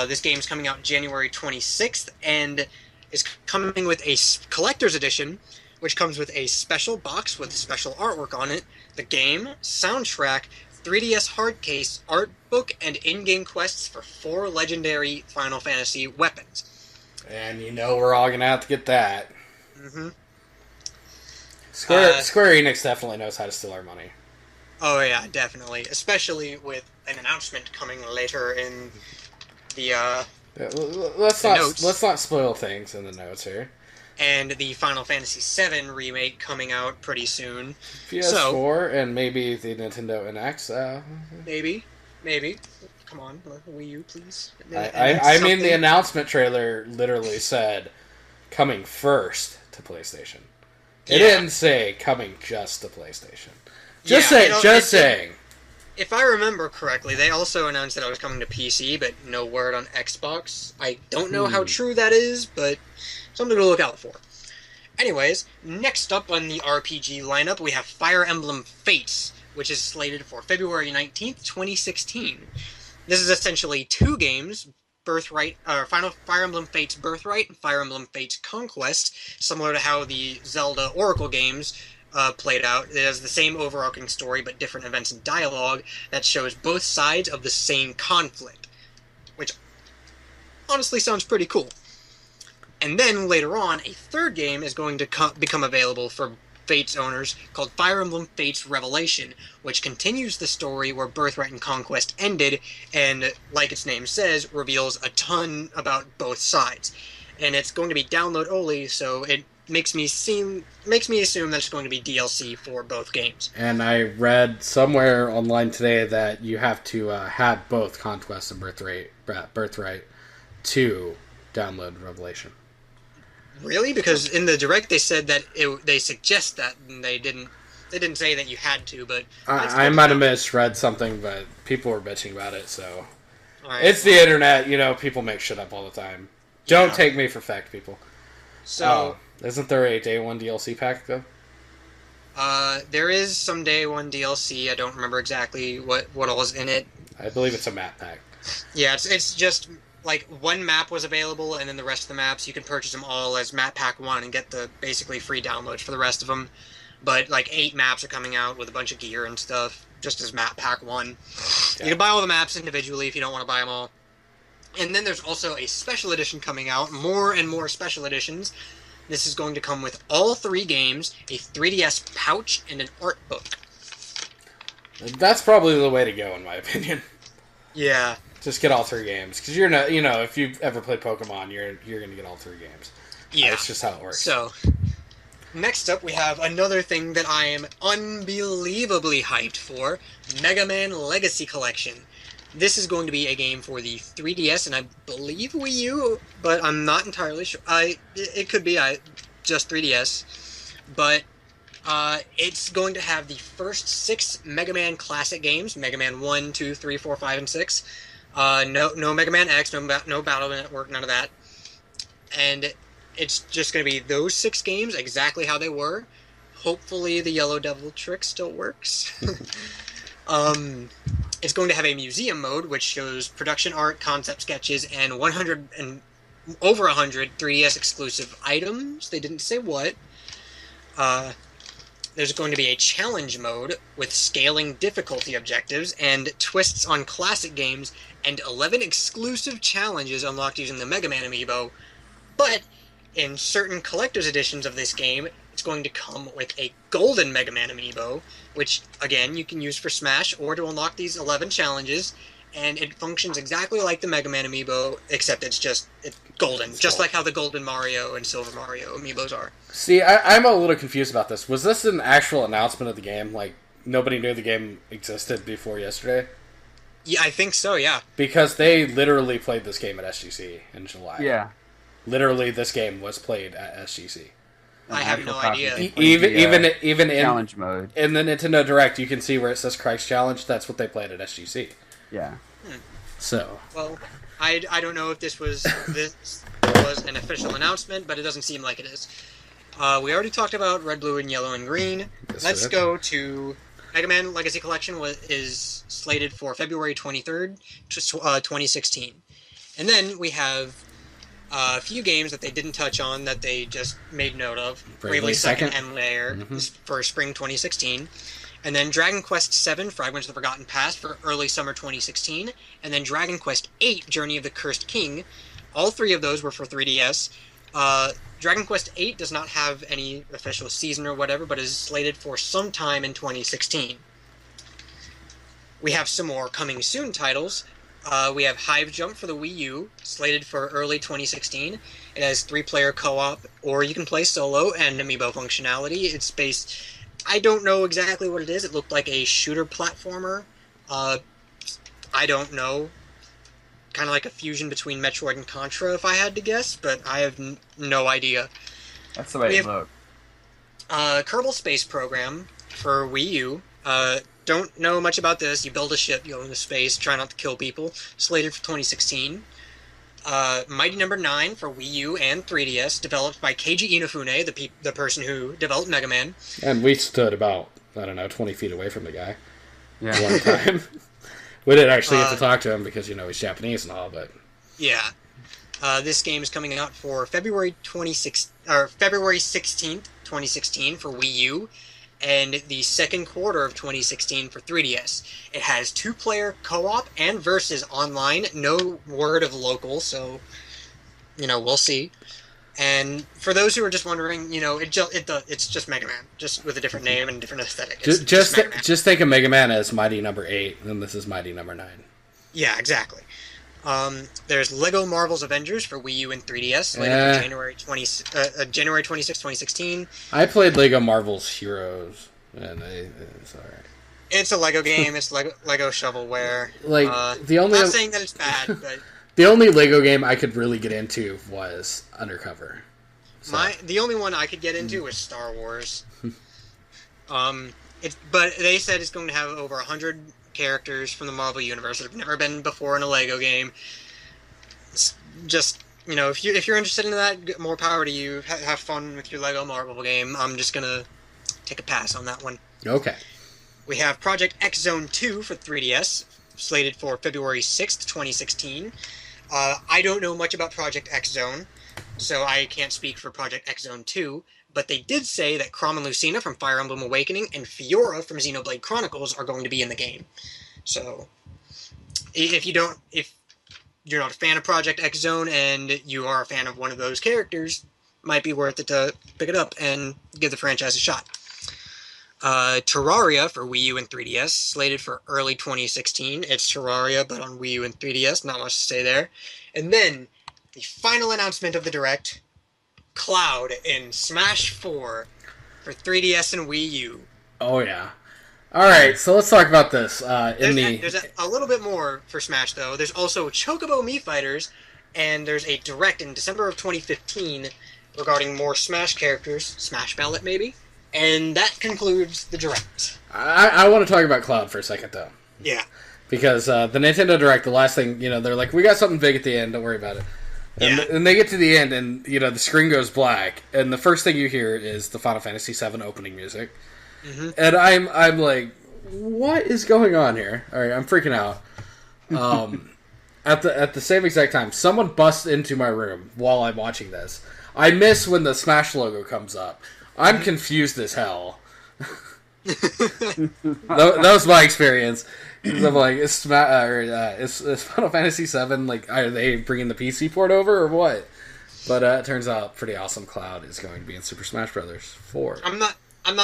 B: This game's coming out January 26th, and is coming with a collector's edition, which comes with a special box with special artwork on it, the game, soundtrack, 3DS hard case, art book, and in-game quests for 4 legendary Final Fantasy weapons.
A: And we're all gonna have to get that.
B: Mm-hmm.
A: Square Enix definitely knows how to steal our money.
B: Oh yeah, definitely. Especially with an announcement coming later in the
A: let's not spoil things in the notes here.
B: And the Final Fantasy VII remake coming out pretty soon.
A: PS4 and maybe the Nintendo NX.
B: Maybe. Come on, Wii U, please.
A: I mean, the announcement trailer literally said coming first to PlayStation. It didn't say coming just to PlayStation. Just saying.
B: If I remember correctly, they also announced that it was coming to PC, but no word on Xbox. I don't know how true that is, but something to look out for. Anyways, next up on the RPG lineup, we have Fire Emblem Fates, which is slated for February 19th, 2016. This is essentially 2 games, Fire Emblem Fates Birthright and Fire Emblem Fates Conquest, similar to how the Zelda Oracle games played out. It has the same overarching story, but different events and dialogue that shows both sides of the same conflict, which honestly sounds pretty cool. And then later on, a 3rd game is going to become available for Fates owners called Fire Emblem Fates Revelation, which continues the story where Birthright and Conquest ended, and like its name says, reveals a ton about both sides. And it's going to be download only, so it makes me assume that it's going to be DLC for both games.
A: And I read somewhere online today that you have to have both Conquest and Birthright to download Revelation.
B: Really? Because in the direct they said that they suggest that, and they didn't say that you had to. But
A: I might have misread something, but people were bitching about it. So
B: right.
A: It's the internet, people make shit up all the time. Don't take me for fact, people.
B: So
A: isn't there a day 1 DLC pack though?
B: There is some day 1 DLC. I don't remember exactly what all is in it.
A: I believe it's a map pack.
B: Yeah, it's just like 1 map was available, and then the rest of the maps you can purchase them all as map pack 1 and get the basically free downloads for the rest of them. But like 8 maps are coming out with a bunch of gear and stuff, just as map pack 1. Yeah. You can buy all the maps individually if you don't want to buy them all. And then there's also a special edition coming out, more and more special editions. This is going to come with all 3 games, a 3DS pouch, and an art book.
A: That's probably the way to go, in my opinion.
B: Yeah.
A: Just get all 3 games, because you're not, if you've ever played Pokemon, you're gonna get all 3 games.
B: Yeah,
A: that's just how it works.
B: So, next up we have another thing that I am unbelievably hyped for: Mega Man Legacy Collection. This is going to be a game for the 3DS and I believe Wii U, but I'm not entirely sure. It could be just 3DS, but it's going to have the first 6 Mega Man classic games: Mega Man 1, 2, 3, 4, 5, and 6. No Mega Man X, no Battle Network, none of that. And it's just going to be those 6 games exactly how they were. hopefully the Yellow Devil trick still works. It's going to have a museum mode, which shows production art, concept sketches, and over 100 3DS exclusive items. They didn't say what. There's going to be a challenge mode with scaling difficulty objectives and twists on classic games, and 11 exclusive challenges unlocked using the Mega Man amiibo. But in certain collector's editions of this game, it's going to come with a golden Mega Man amiibo, which, again, you can use for Smash or to unlock these 11 challenges, and it functions exactly like the Mega Man amiibo, except it's golden, just like how the golden Mario and silver Mario amiibos are.
A: See, I'm a little confused about this. Was this an actual announcement of the game? Like, nobody knew the game existed before yesterday?
B: Yeah, I think so, yeah.
A: Because they literally played this game at SGC in July.
C: Yeah.
A: Literally, this game was played at SGC.
B: I have no idea.
A: Even in
C: challenge mode.
A: In the Nintendo Direct, you can see where it says Christ Challenge. That's what they played at SGC.
C: Yeah.
A: So.
B: Well, I don't know if this was an official announcement, but it doesn't seem like it is. We already talked about Red, Blue, and Yellow, and Green. Let's go to Mega Man Legacy Collection is slated for February 23rd, 2016. And then we have a few games that they didn't touch on that they just made note of. Bravely Second and Lair for spring 2016. And then Dragon Quest VII Fragments of the Forgotten Past for early summer 2016. And then Dragon Quest VIII Journey of the Cursed King. All three of those were for 3DS. Dragon Quest VIII does not have any official season or whatever, but is slated for sometime in 2016. We have some more coming soon titles. We have Hive Jump for the Wii U, slated for early 2016. It has 3-player co-op, or you can play solo, and amiibo functionality. It's based... I don't know exactly what it is. It looked like a shooter platformer. I don't know. Kind of like a fusion between Metroid and Contra, if I had to guess, but I have no idea.
C: That's the way it looked.
B: Kerbal Space Program for Wii U. Don't know much about this. You build a ship, you go into space, try not to kill people. Slated for 2016. Mighty Number 9 for Wii U and 3DS, developed by Keiji Inafune, the person who developed Mega Man.
A: And we stood about, 20 feet away from the guy.
C: Yeah.
A: One time. We didn't actually get to talk to him because, he's Japanese and all, but...
B: Yeah. This game is coming out for February 16th, 2016 for Wii U, and the second quarter of 2016 for 3DS. It has 2-player co-op and versus online. No word of local, so, we'll see. And for those who are just wondering, it's just Mega Man, just with a different name and different aesthetic.
A: Just think of Mega Man as Mighty Number 8, and this is Mighty Number 9.
B: Yeah, exactly. There's Lego Marvel's Avengers for Wii U and 3DS, slated for January 26, 2016.
A: I played Lego Marvel's Heroes, and it's alright.
B: It's a Lego game. It's Lego shovelware.
A: I'm
B: not saying that it's bad, but...
A: The only Lego game I could really get into was Undercover. So.
B: The only one I could get into was Star Wars. But they said it's going to have over 100 characters from the Marvel Universe that have never been before in a Lego game. It's just, if you're interested in that, more power to you. Have fun with your Lego Marvel game. I'm just going to take a pass on that one.
A: Okay.
B: We have Project X Zone 2 for 3DS, slated for February 6th, 2016. I don't know much about Project X Zone, so I can't speak for Project X Zone 2, but they did say that Chrom and Lucina from Fire Emblem Awakening and Fiora from Xenoblade Chronicles are going to be in the game. So, if you're not a fan of Project X Zone and you are a fan of one of those characters, it might be worth it to pick it up and give the franchise a shot. Terraria for Wii U and 3DS, slated for early 2016. It's Terraria, but on Wii U and 3DS, not much to say there. And then, the final announcement of the Direct, Cloud in Smash 4 for 3DS and Wii U.
A: Oh, yeah. Alright, so let's talk about this.
B: There's a little bit more for Smash, though. There's also Chocobo Mii Fighters, and there's a Direct in December of 2015 regarding more Smash characters. Smash Ballot, maybe? And that concludes the Direct.
A: I want to talk about Cloud for a second, though.
B: Yeah.
A: Because the Nintendo Direct, the last thing, they're like, we got something big at the end, don't worry about it. And they get to the end, and the screen goes black, and the first thing you hear is the Final Fantasy VII opening music. Mm-hmm. And I'm like, what is going on here? All right, I'm freaking out. At the same exact time, someone busts into my room while I'm watching this. I miss when the Smash logo comes up. I'm confused as hell. that was my experience. I'm like, is Final Fantasy VII, like, are they bringing the PC port over or what? But it turns out pretty awesome Cloud is going to be in Super Smash Bros. 4.
B: I'm not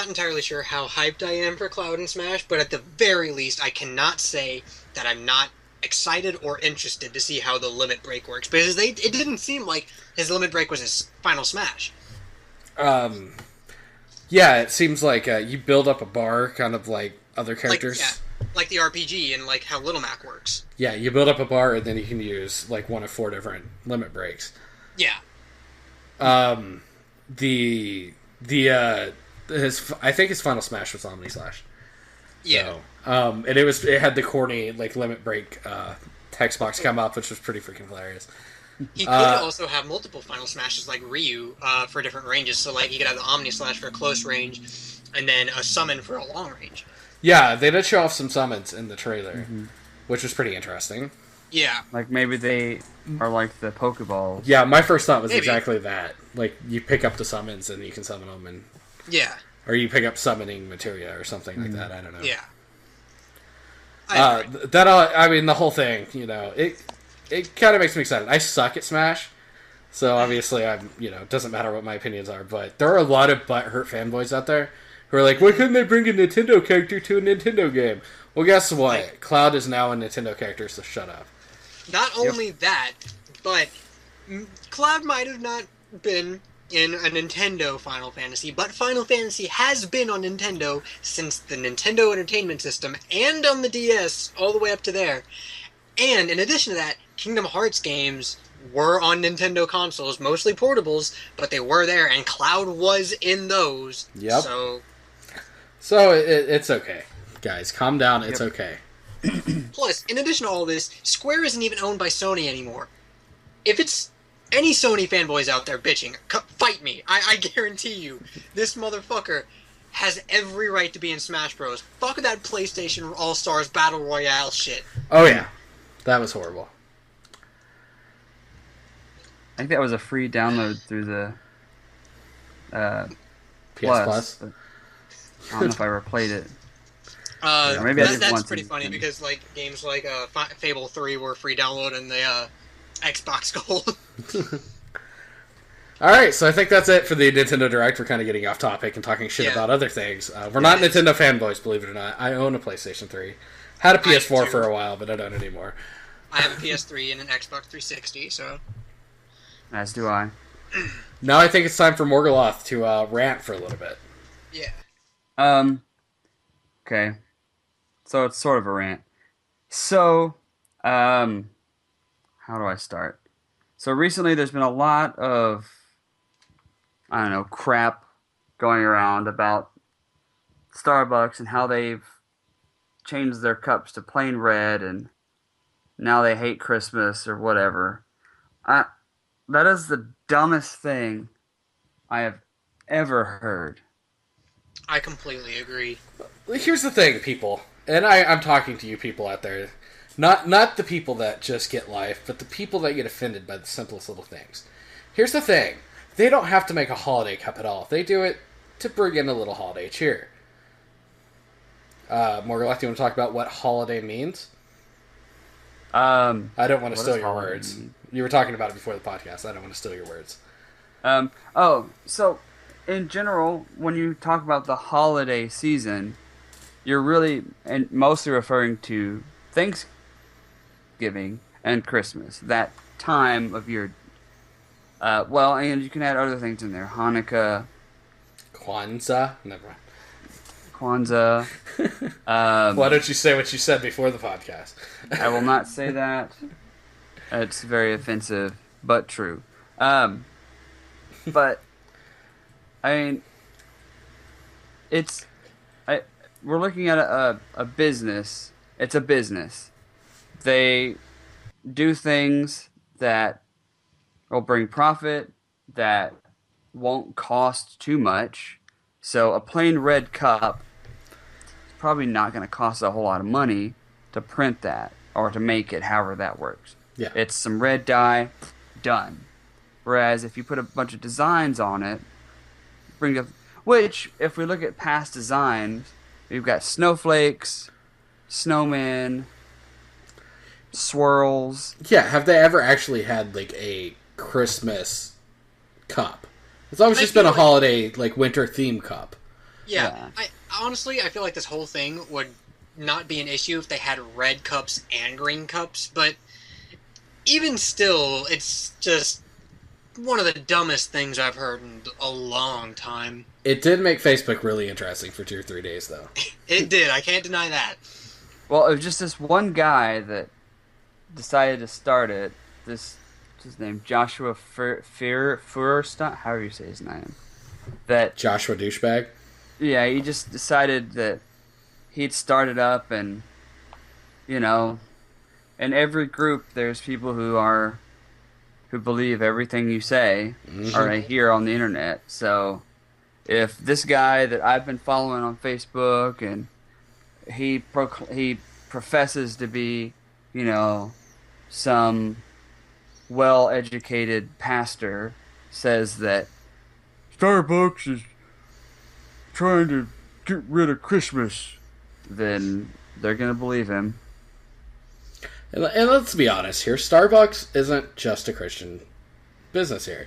B: entirely sure how hyped I am for Cloud and Smash, but at the very least, I cannot say that I'm not excited or interested to see how the limit break works, because it didn't seem like his limit break was his final Smash.
A: Yeah, it seems like you build up a bar, kind of like other characters.
B: Like the RPG and like how Little Mac works.
A: Yeah, you build up a bar and then you can use like one of 4 different limit breaks.
B: Yeah.
A: I think his final Smash was Omni Slash.
B: Yeah.
A: So, and it had the corny like limit break text box come up, which was pretty freaking hilarious.
B: He could also have multiple final smashes like Ryu for different ranges. So like he could have the Omni Slash for a close range, and then a summon for a long range.
A: Yeah, they did show off some summons in the trailer, which was pretty interesting.
B: Yeah.
C: Like maybe they are like the Pokeballs.
A: Yeah, my first thought was exactly that. Like you pick up the summons and you can summon them, and or you pick up summoning materia or something like that. I don't know.
B: Yeah.
A: I mean, the whole thing, it kind of makes me excited. I suck at Smash, so obviously it doesn't matter what my opinions are, but there are a lot of butthurt fanboys out there who are like, why couldn't they bring a Nintendo character to a Nintendo game? Well, guess what? Cloud is now a Nintendo character, so shut up.
B: Not only that, but Cloud might have not been in a Nintendo Final Fantasy, but Final Fantasy has been on Nintendo since the Nintendo Entertainment System and on the DS all the way up to there. And in addition to that, Kingdom Hearts games were on Nintendo consoles, mostly portables, but they were there, and Cloud was in those.
A: Yep.
B: So
A: it's okay. Guys, calm down. It's okay.
B: Plus, in addition to all this, Square isn't even owned by Sony anymore. If it's any Sony fanboys out there bitching, fight me. I guarantee you, this motherfucker has every right to be in Smash Bros. Fuck that PlayStation All-Stars Battle Royale shit.
A: Oh yeah, that was horrible.
C: I think that was a free download through the
A: PS Plus.
C: I don't know if I ever played it.
B: Maybe that's pretty funny because like games like Fable 3 were free download in the Xbox Gold.
A: Alright, so I think that's it for the Nintendo Direct. We're kind of getting off topic and talking shit about other things. We're not Nintendo fanboys, believe it or not. I own a PlayStation 3. Had a PS4 for a while, but I don't anymore.
B: I have a PS3 and an Xbox 360, so...
C: As do I.
A: Now I think it's time for Morgoloth to rant for a little bit.
B: Yeah.
C: Okay. So it's sort of a rant. So, how do I start? So recently there's been a lot of, I don't know, crap going around about Starbucks and how they've changed their cups to plain red and now they hate Christmas or whatever. That is the dumbest thing I have ever heard.
B: I completely agree.
A: Here's the thing, people, and I'm talking to you people out there. Not the people that just get life, but the people that get offended by the simplest little things. Here's the thing. They don't have to make a holiday cup at all. They do it to bring in a little holiday cheer. Morgoloth, do you want to talk about what holiday means? I don't want to steal your words. You were talking about it before the podcast. I don't want to steal your words.
C: So in general, when you talk about the holiday season, you're really and mostly referring to Thanksgiving and Christmas. That time of year. Well, and you can add other things in there. Hanukkah.
A: Kwanzaa? Never mind.
C: Kwanzaa.
A: Why don't you say what you said before the podcast?
C: I will not say that. It's very offensive, but true. But, I mean, we're looking at a business. It's a business. They do things that It'll bring profit that won't cost too much. So a plain red cup is probably not going to cost a whole lot of money to print that or to make it, however that works.
A: Yeah.
C: It's some red dye, done. Whereas if you put a bunch of designs on it, which, if we look at past designs, we've got snowflakes, snowmen, swirls.
A: Yeah, have they ever actually had, like, a Christmas cup? It's always just been a holiday, like, winter theme cup.
B: Yeah. Honestly, I feel like this whole thing would not be an issue if they had red cups and green cups, but even still, it's just one of the dumbest things I've heard in a long time.
A: It did make Facebook really interesting for 2 or 3 days, though.
B: It did, I can't deny that.
C: Well, it was just this one guy that decided to start it. What's his name? Joshua Furstein? How do you say his name?
A: Joshua Douchebag?
C: Yeah, he just decided that he'd start it up, and, in every group there's people who believe everything you say or hear on the internet. So if this guy that I've been following on Facebook, and he professes to be, some well-educated pastor, says that Starbucks is trying to get rid of Christmas, then they're going to believe him.
A: And let's be honest here, Starbucks isn't just a Christian business here.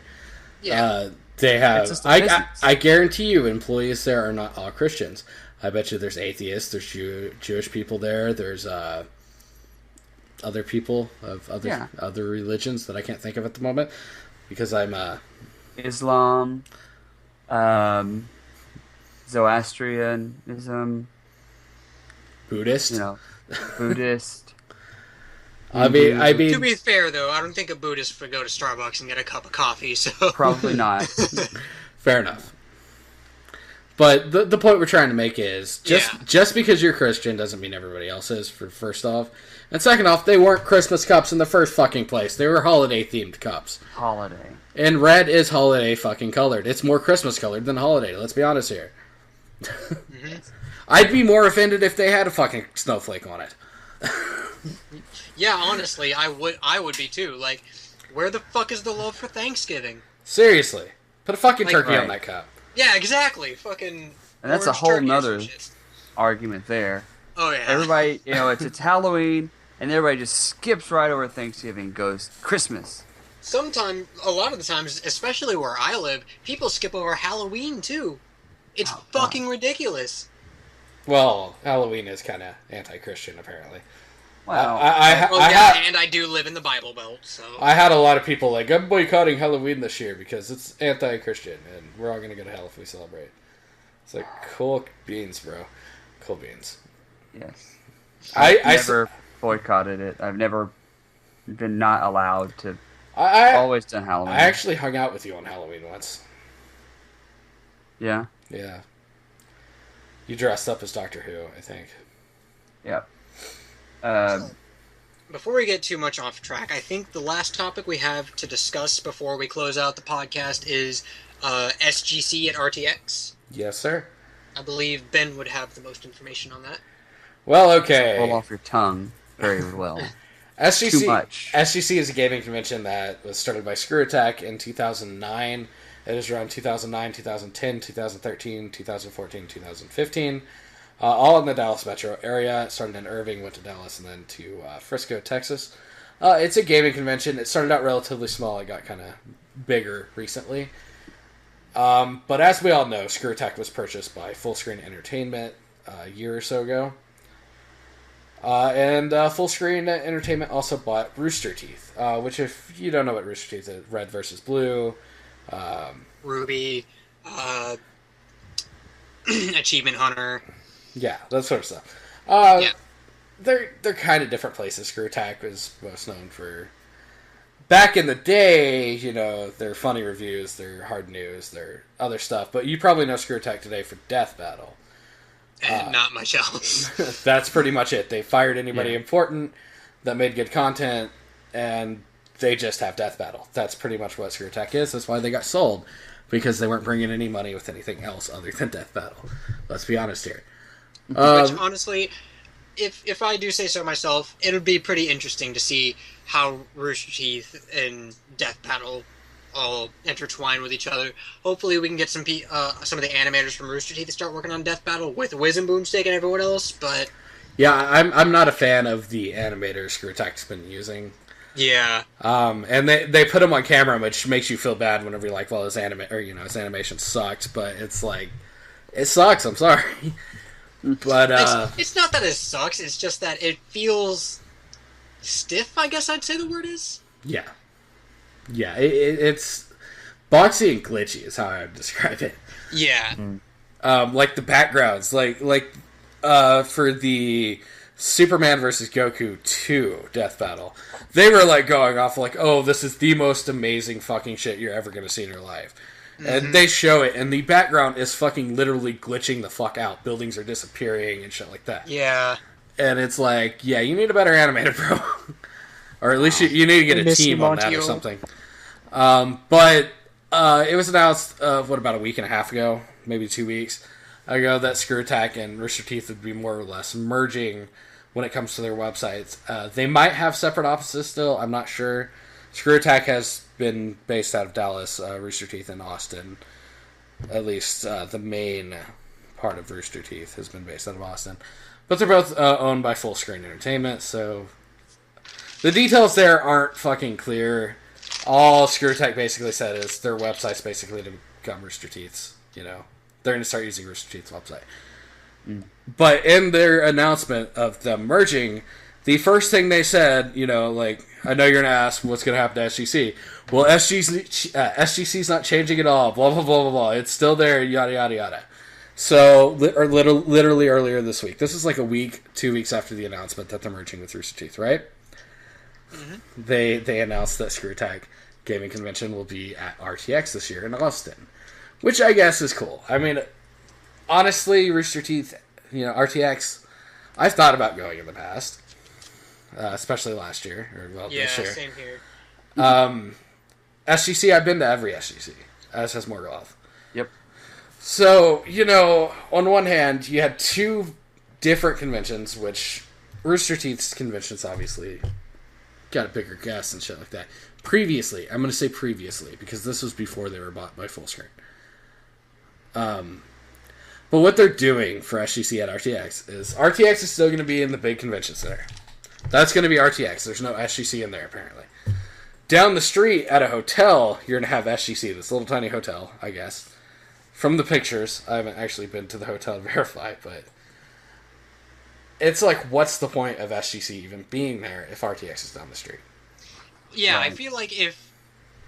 B: Yeah.
A: They have, I guarantee you, employees there are not all Christians. I bet you there's atheists, there's Jewish people there, there's other people of other religions that I can't think of at the moment because I'm
C: Islam, Zoroastrianism,
A: Buddhist.
C: Buddhist.
A: I mean,
B: to be fair though, I don't think a Buddhist would go to Starbucks and get a cup of coffee. So
C: probably not.
A: Fair enough. But the point we're trying to make is just because you're Christian doesn't mean everybody else is. For first off, and second off, they weren't Christmas cups in the first fucking place. They were holiday themed cups.
C: Holiday.
A: And red is holiday fucking colored. It's more Christmas colored than holiday. Let's be honest here. Mm-hmm. I'd be more offended if they had a fucking snowflake on it.
B: Yeah, honestly, I would be too. Like, where the fuck is the love for Thanksgiving?
A: Seriously. Put a fucking turkey on that cup.
B: Yeah, exactly. Fucking.
C: And that's a whole nother argument there.
B: Oh, yeah.
C: Everybody, it's Halloween, and everybody just skips right over Thanksgiving and goes Christmas.
B: A lot of the times, especially where I live, people skip over Halloween too. It's fucking ridiculous.
A: Well, Halloween is kind of anti-Christian, apparently.
C: Wow.
B: And I do live in the Bible Belt, so...
A: I had a lot of people like, I'm boycotting Halloween this year because it's anti-Christian, and we're all going to go to hell if we celebrate. It's like, cool beans, bro. Cool beans.
C: Yes.
A: I've
C: never boycotted it. I've never been not allowed to... I've always done Halloween.
A: I actually hung out with you on Halloween once.
C: Yeah?
A: Yeah. You dressed up as Doctor Who, I think.
C: Yep.
B: Before we get too much off track, I think the last topic we have to discuss before we close out the podcast is SGC at RTX.
A: Yes, sir.
B: I believe Ben would have the most information on that.
A: Well, okay.
C: Roll off your tongue very well.
A: SGC,
C: too much.
A: SGC is a gaming convention that was started by Screw Attack in 2009. It is around 2009, 2010, 2013, 2014, 2015. All in the Dallas metro area. It started in Irving, went to Dallas, and then to Frisco, Texas. It's a gaming convention. It started out relatively small. It got kind of bigger recently. But as we all know, Screw Attack was purchased by Full Screen Entertainment a year or so ago. And Full Screen Entertainment also bought Rooster Teeth, which, if you don't know what Rooster Teeth is, Red versus Blue,
B: Ruby, Achievement Hunter.
A: Yeah, that sort of stuff. They're kind of different places. Screw Attack was most known for, back in the day, their funny reviews, their hard news, their other stuff. But you probably know Screw Attack today for Death Battle.
B: And not much else.
A: That's pretty much it. They fired anybody important that made good content, and they just have Death Battle. That's pretty much what ScrewAttack is. That's why they got sold, because they weren't bringing any money with anything else other than Death Battle. Let's be honest here.
B: Which, honestly, if I do say so myself, it would be pretty interesting to see how Rooster Teeth and Death Battle all intertwine with each other. Hopefully we can get some of the animators from Rooster Teeth to start working on Death Battle with Wiz and Boomstick and everyone else, but...
A: Yeah, I'm not a fan of the animators ScrewAttack's been using.
B: Yeah.
A: And they put him on camera, which makes you feel bad whenever you're like, well, his animation sucks, but it's like, it sucks, I'm sorry. But,
B: it's not that it sucks, it's just that it feels stiff, I guess I'd say the word is.
A: Yeah. Yeah, it's boxy and glitchy is how I would describe it.
B: Yeah.
A: Like the backgrounds, like for the Superman vs. Goku 2 Death Battle, they were like going off like, oh, this is the most amazing fucking shit you're ever going to see in your life. And they show it, and the background is fucking literally glitching the fuck out. Buildings are disappearing and shit like that.
B: Yeah.
A: And it's like, yeah, you need a better animator, bro. Or at least you need to get a team on that or something. But it was announced, about a week and a half ago, maybe 2 weeks ago, that ScrewAttack and Rooster Teeth would be more or less merging when it comes to their websites. They might have separate offices still, I'm not sure. ScrewAttack has been based out of Dallas, Rooster Teeth in Austin. At least the main part of Rooster Teeth has been based out of Austin. But they're both owned by Full Screen Entertainment, so the details there aren't fucking clear. All ScrewAttack basically said is their website's basically to become Rooster Teeth's, They're going to start using Rooster Teeth's website. But in their announcement of them merging, the first thing they said, I know you're going to ask what's going to happen to SGC. Well, SGC's not changing at all, blah, blah, blah, blah, blah. It's still there, yada, yada, yada. So, literally earlier this week. This is like a week, 2 weeks after the announcement that they're merging with Rooster Teeth, right? Mm-hmm. They announced that ScrewAttack Gaming Convention will be at RTX this year in Austin, which I guess is cool. I mean, honestly, Rooster Teeth, RTX, I've thought about going in the past, especially last year, this year.
B: Yeah, same here.
A: SGC, I've been to every SGC, as has Morgoloth.
C: Yep.
A: So, on one hand, you had two different conventions, which Rooster Teeth's conventions obviously got a bigger guest and shit like that. Previously, I'm going to say previously, because this was before they were bought by Full Screen. But what they're doing for SGC at RTX is RTX is still going to be in the big convention center. That's going to be RTX. There's no SGC in there, apparently. Down the street at a hotel, you're going to have SGC, this little tiny hotel, I guess. From the pictures, I haven't actually been to the hotel to verify, but it's like, what's the point of SGC even being there if RTX is down the street?
B: Yeah, I feel like if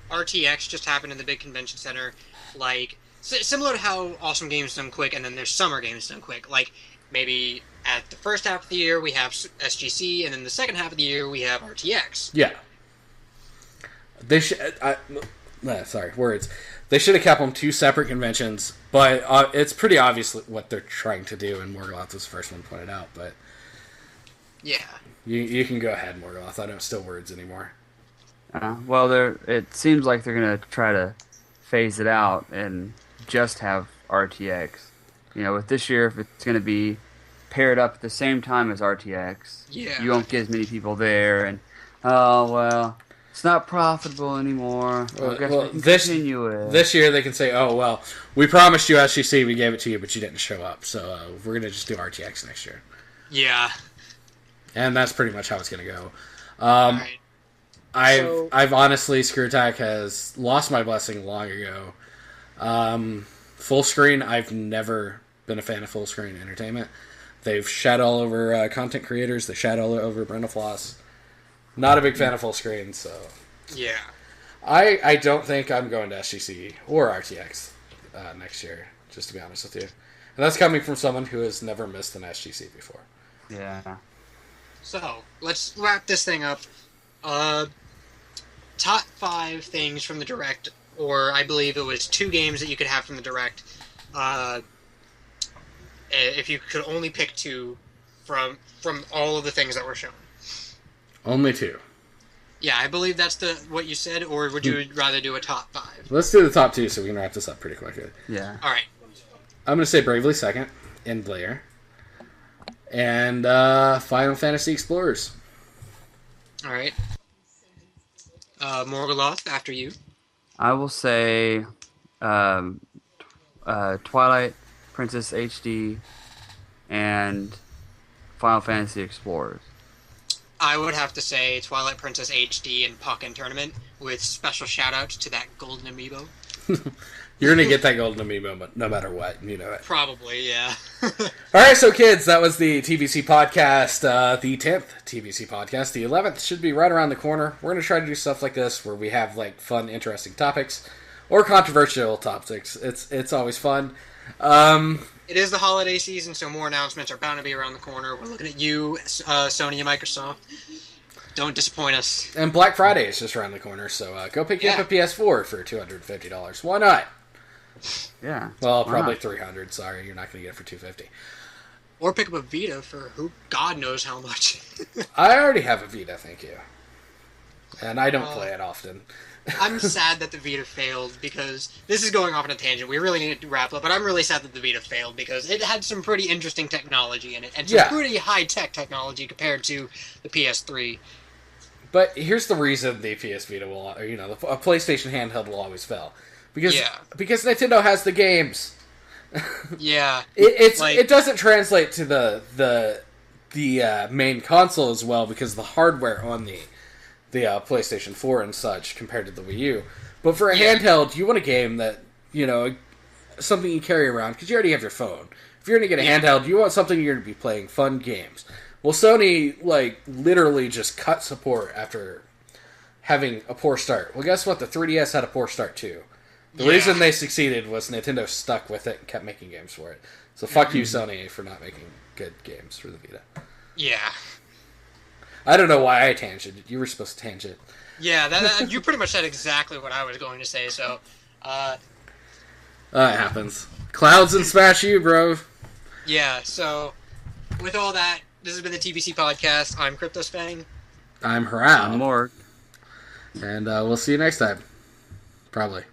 B: RTX just happened in the big convention center, like, similar to how Awesome Games Done Quick and then there's Summer Games Done Quick, like, maybe at the first half of the year we have SGC, and then the second half of the year we have RTX.
A: Yeah. They should... words. They should have kept them two separate conventions, but it's pretty obvious what they're trying to do, and Morgoloth was the first one pointed out, but...
B: Yeah.
A: You can go ahead, Morgoloth. I don't steal words anymore.
C: It seems like they're going to try to phase it out and just have RTX. With this year, if it's going to be paired up at the same time as RTX, you won't get as many people there, and, it's not profitable anymore. I guess we can continue it.
A: This year they can say, we promised you SGC, we gave it to you, but you didn't show up, so we're going to just do RTX next year.
B: Yeah.
A: And that's pretty much how it's going to go.
B: Right.
A: I've honestly, ScrewAttack has lost my blessing long ago. Full Screen, I've never been a fan of Full Screen Entertainment. They've shat all over content creators. They shat all over Brenda Floss. Not a big fan of Full Screen, so...
B: Yeah.
A: I don't think I'm going to SGC or RTX next year, just to be honest with you. And that's coming from someone who has never missed an SGC before.
C: Yeah.
B: So, let's wrap this thing up. Top 5 things from the Direct, or I believe it was 2 games that you could have from the Direct. If you could only pick 2 from all of the things that were shown.
A: Only 2.
B: Yeah, I believe that's what you said, or would you rather do a top 5?
A: Let's do the top 2 so we can wrap this up pretty quickly.
C: Yeah.
B: All right.
A: I'm going to say Bravely second, in Blair. And Final Fantasy Explorers.
B: All right. Morgoloth, after you.
C: I will say Twilight Princess HD and Final Fantasy Explorers.
B: I would have to say Twilight Princess HD and Puck and Tournament, with special shout-outs to that golden amiibo.
A: You're going to get that golden amiibo no matter what, you know it.
B: Probably, yeah.
A: Alright, so kids, that was the TBC Podcast, the 10th TBC Podcast. The 11th should be right around the corner. We're going to try to do stuff like this where we have like fun, interesting topics, or controversial topics. It's always fun.
B: It is the holiday season, so more announcements are bound to be around the corner. We're looking at you, Sony and Microsoft. Don't disappoint us.
A: And Black Friday is just around the corner, so go pick up a PS4 for $250. Why not?
C: Yeah.
A: Well, probably $300. Sorry, you're not going to get it for $250.
B: Or pick up a Vita for God knows how much.
A: I already have a Vita, thank you. And I don't play it often.
B: I'm sad that the Vita failed, because this is going off on a tangent. We really need to wrap up, but I'm really sad that the Vita failed because it had some pretty interesting technology in it, and some pretty high-tech technology compared to the PS3.
A: But here's the reason the PS Vita will, or, you know, a PlayStation handheld will always fail. Because Nintendo has the games.
B: Yeah.
A: It doesn't translate to the main console as well because of the hardware on the PlayStation 4 and such compared to the Wii U. But for a handheld, you want a game that, you know, something you carry around because you already have your phone. If you're going to get a handheld, you want something you're going to be playing fun games. Well, Sony, like, literally just cut support after having a poor start. Well, guess what? The 3DS had a poor start, too. The reason they succeeded was Nintendo stuck with it and kept making games for it. So fuck you, Sony, for not making good games for the Vita.
B: Yeah.
A: I don't know why I tangented. You were supposed to tangent.
B: Yeah, that you pretty much said exactly what I was going to say, so...
A: That happens. Clouds and smash you, bro.
B: Yeah, so, with all that, this has been the TBC Podcast. I'm KryptosFang.
A: I'm Herao.
C: I'm Morg.
A: And we'll see you next time. Probably.